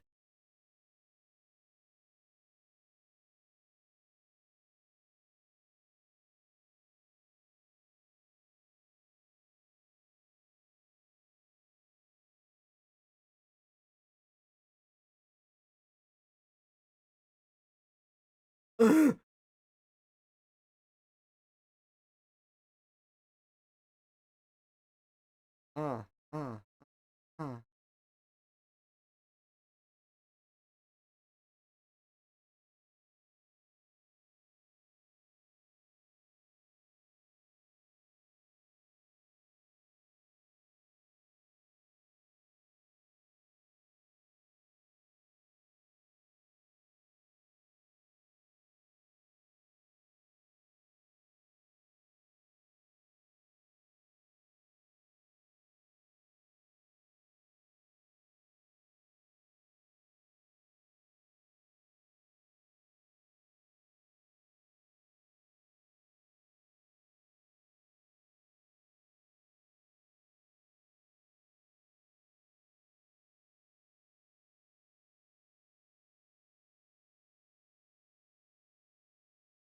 uh, uh, uh.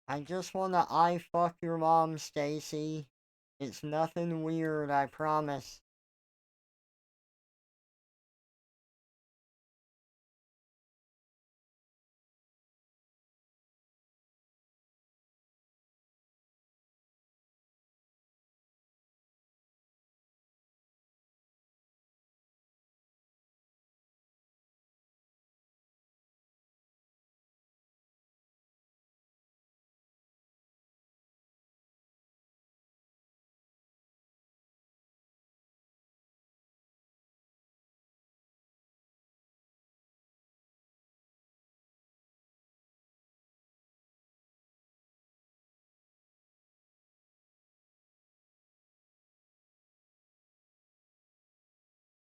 I just wanna I fuck your mom, Stacy. It's nothing weird, I promise.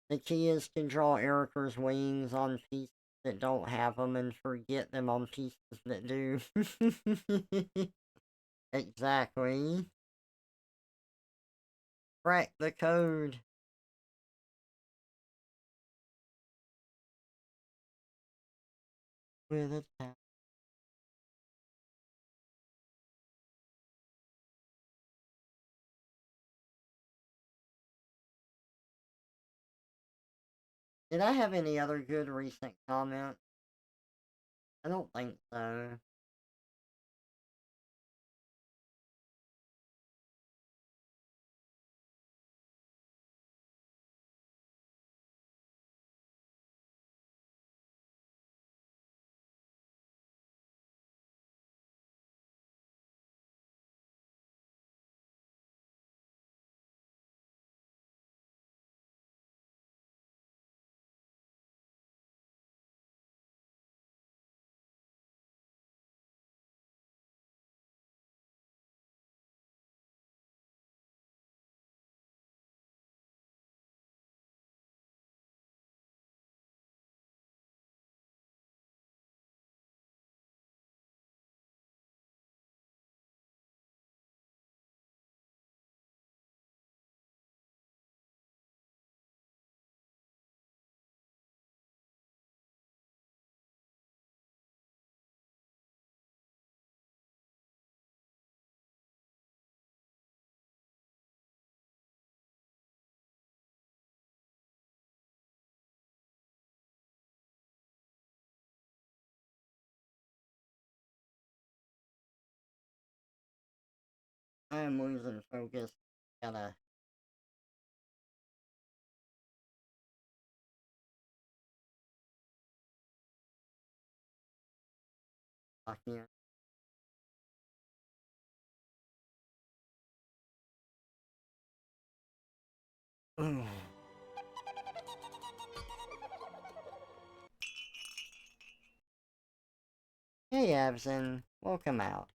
The key is to draw Erica's wings on pieces that don't have them and forget them on pieces that do. Exactly. Crack the code. With a tap. Did I have any other good recent comments? I don't think so. I am losing focus. Gotta lock in. Ooh. Hey, Abson. Welcome out.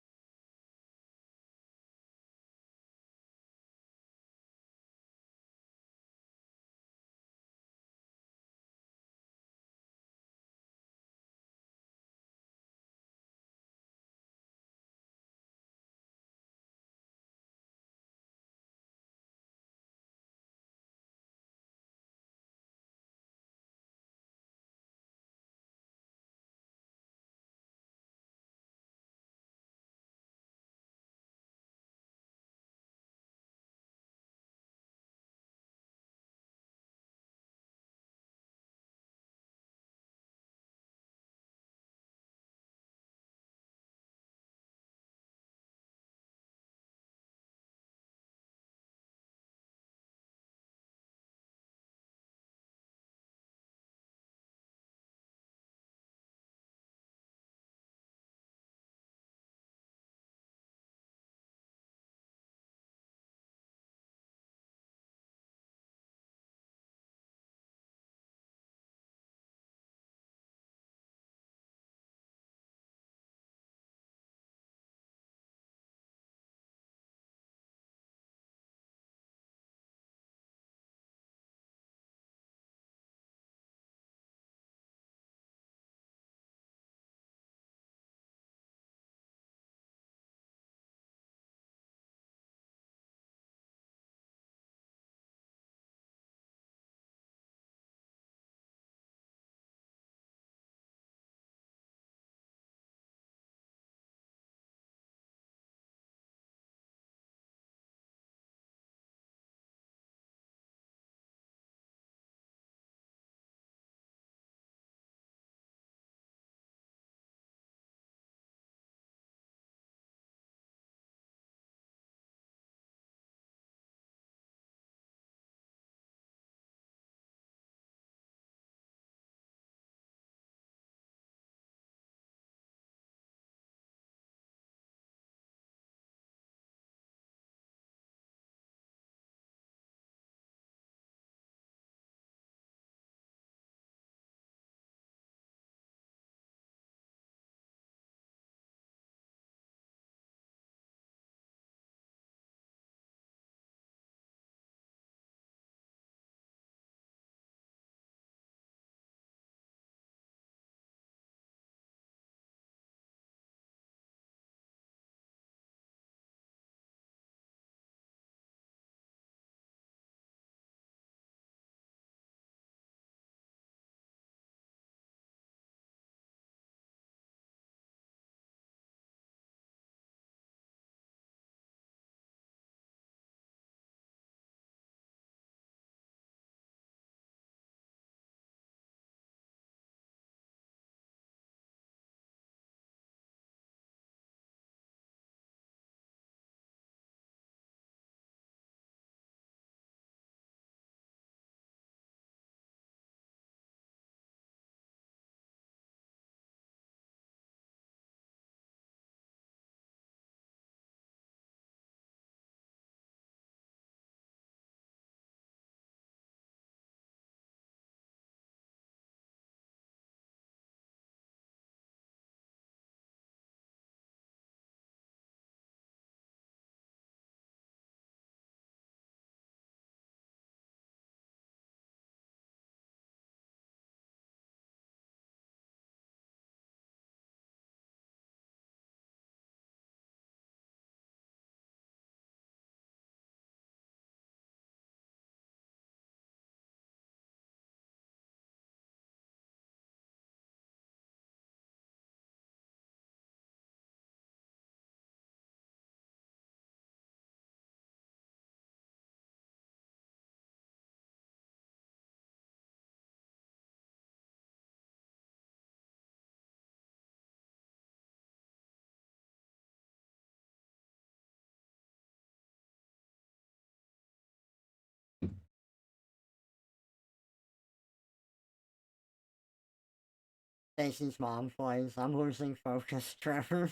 Stacy's mom plays. I'm losing focus, Trevor.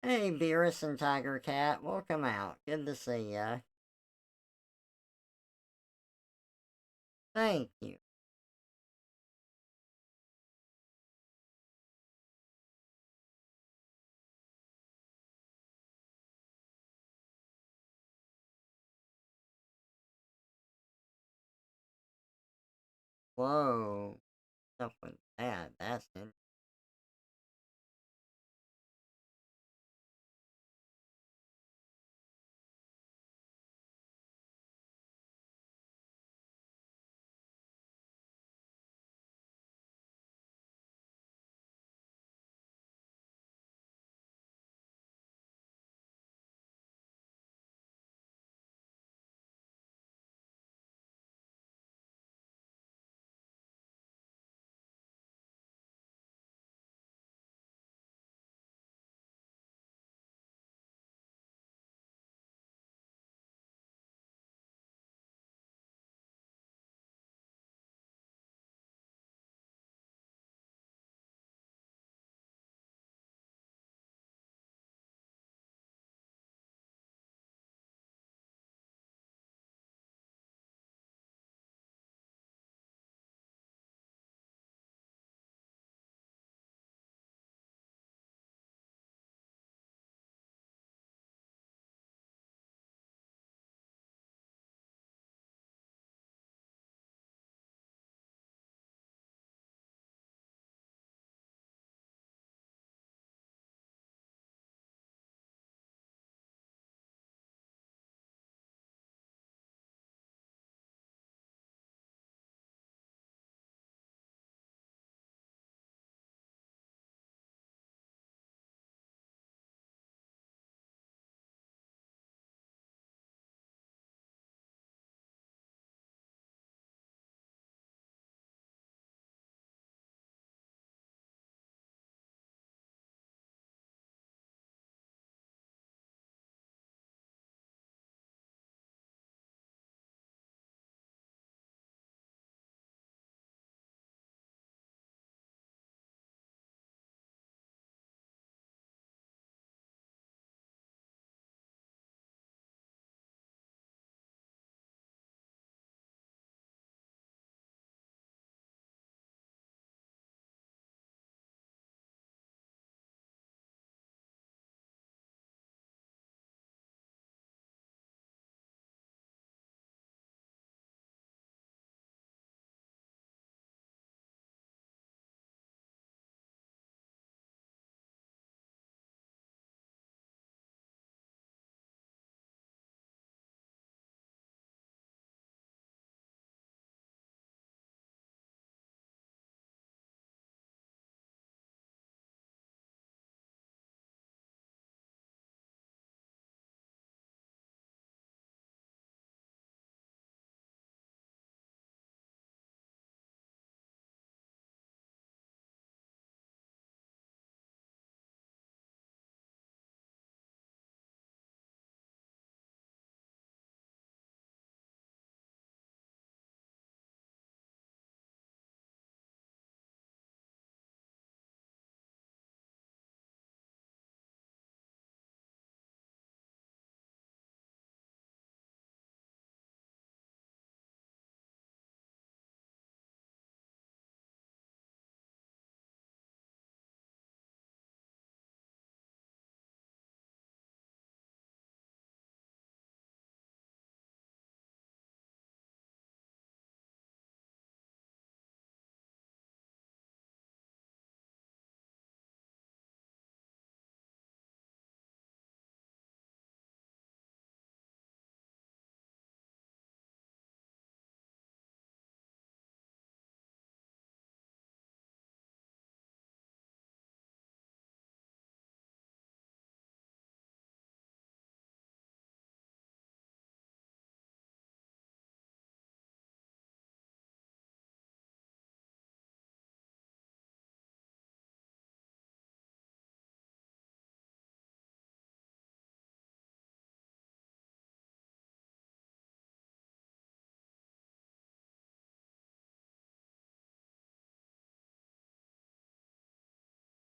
Hey, Beerus and Tiger Cat. Welcome out. Good to see ya. Thank you. Whoa. Stuff with that. That's it.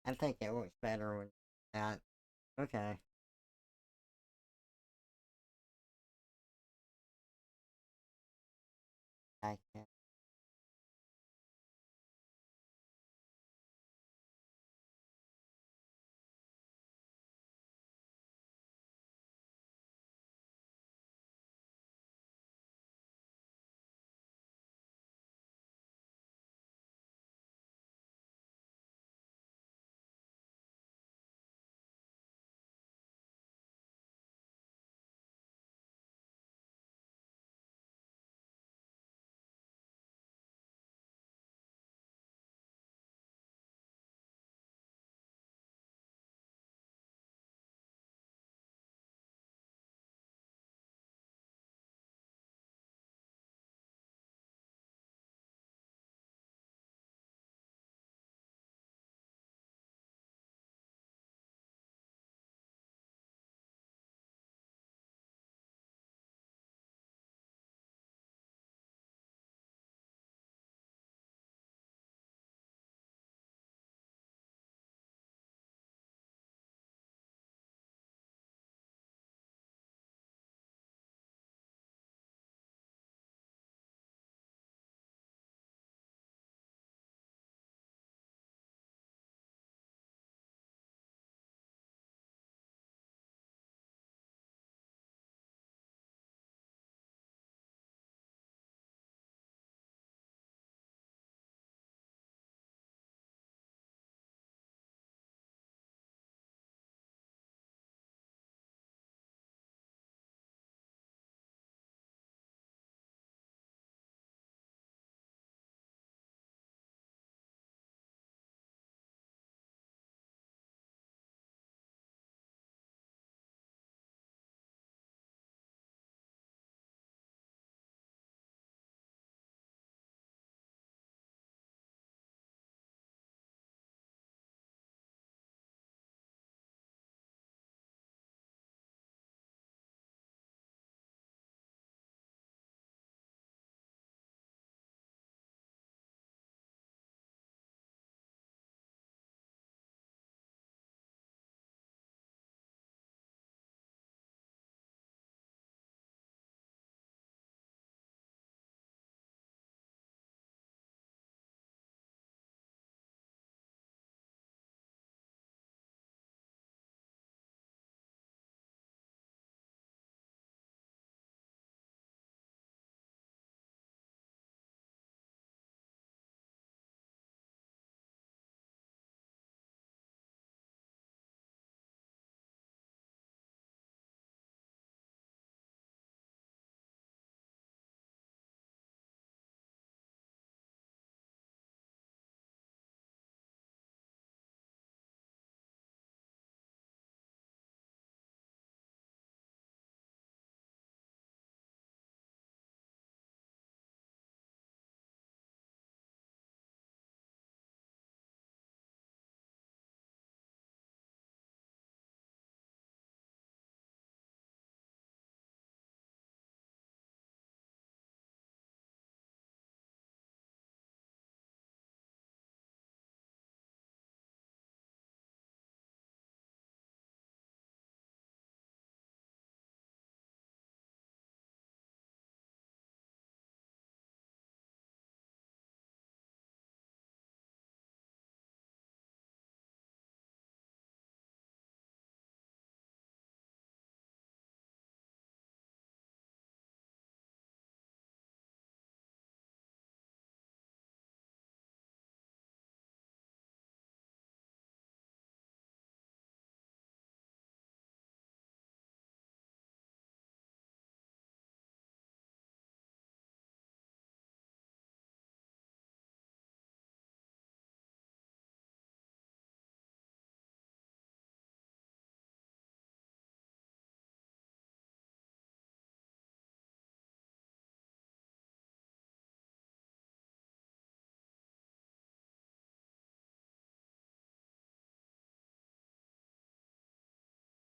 I think it works better with that. Okay. I can.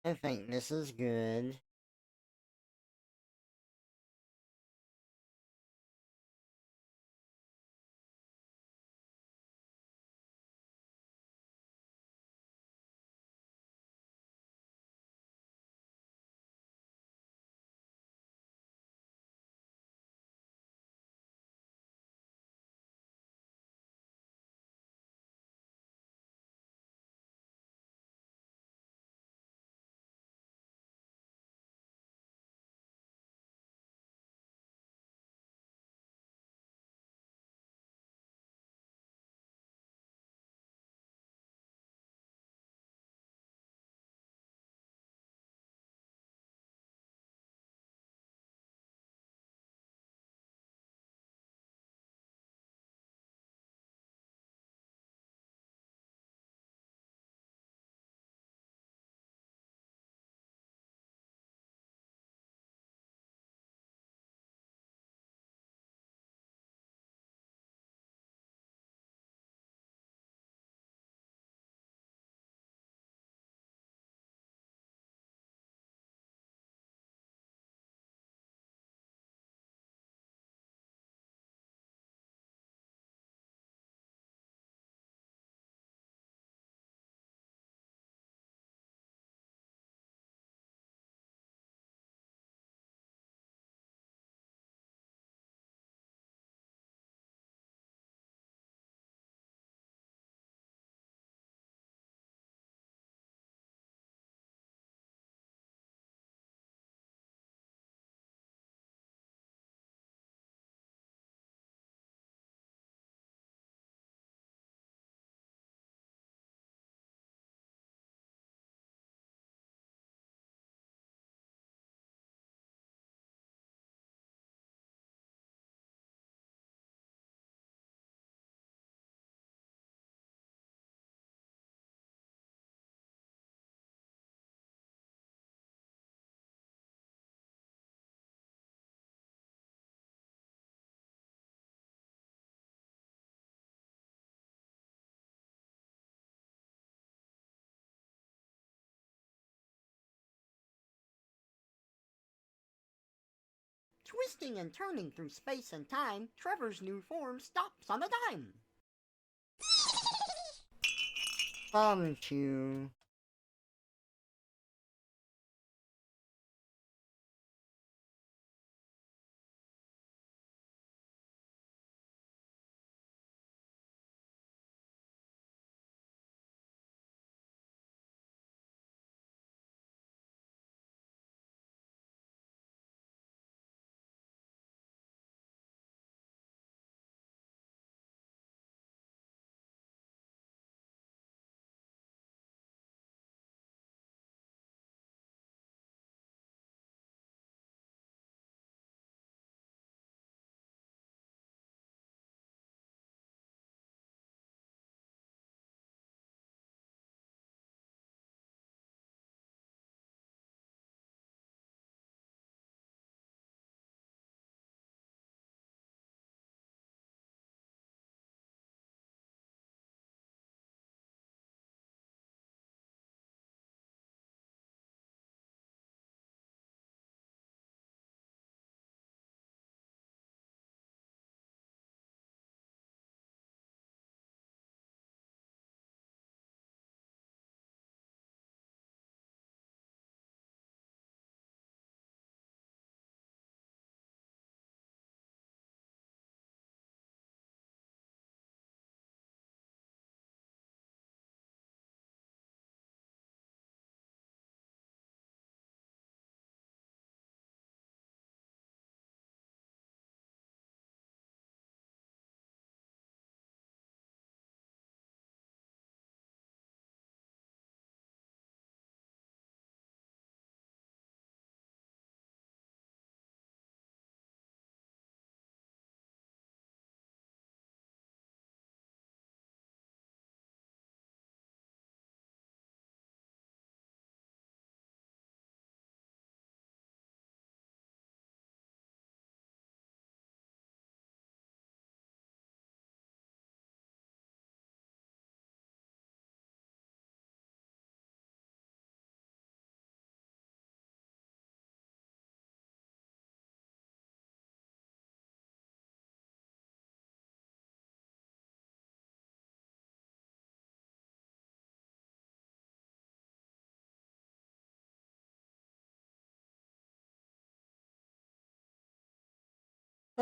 I think this is good. Twisting and turning through space and time, Trevor's new form stops on a dime. Chew.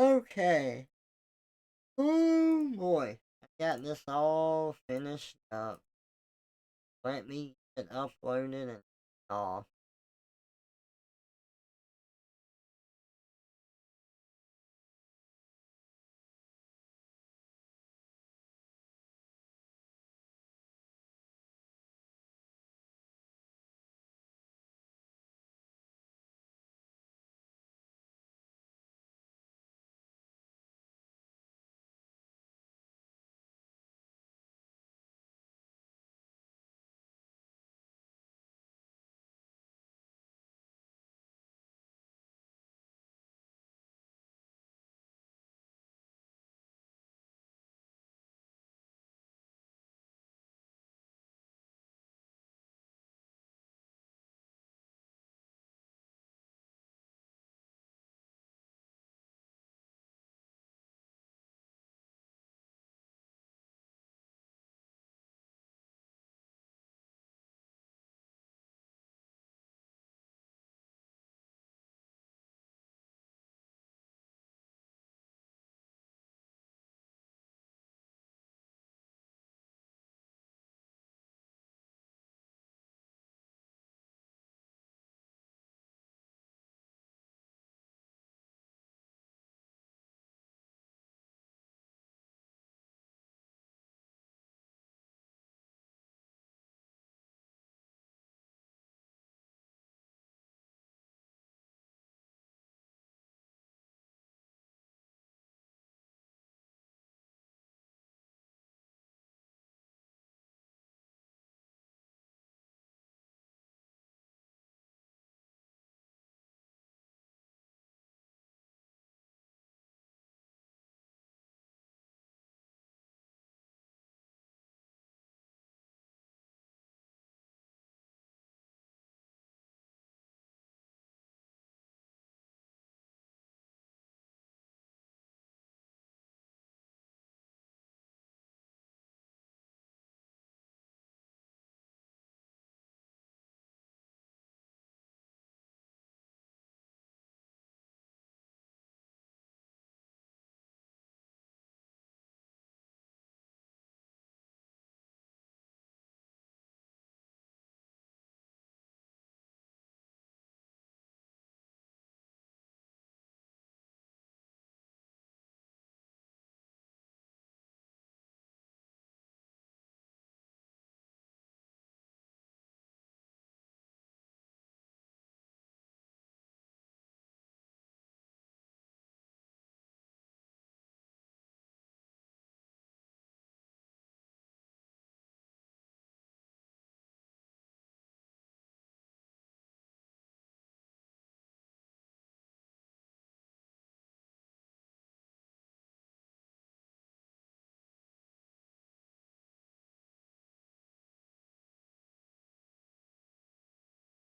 Okay. Oh boy. I got this all finished up. Let me get uploaded and off.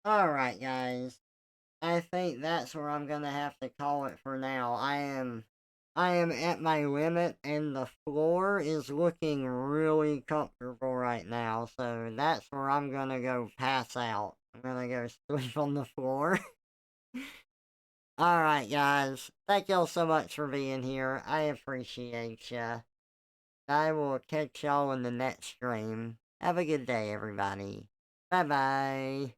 Alright, guys. I think that's where I'm gonna have to call it for now. I am at my limit and the floor is looking really comfortable right now, so that's where I'm gonna go pass out. I'm gonna go sleep on the floor. Alright, guys. Thank y'all so much for being here. I appreciate ya. I will catch y'all in the next stream. Have a good day, everybody. Bye bye.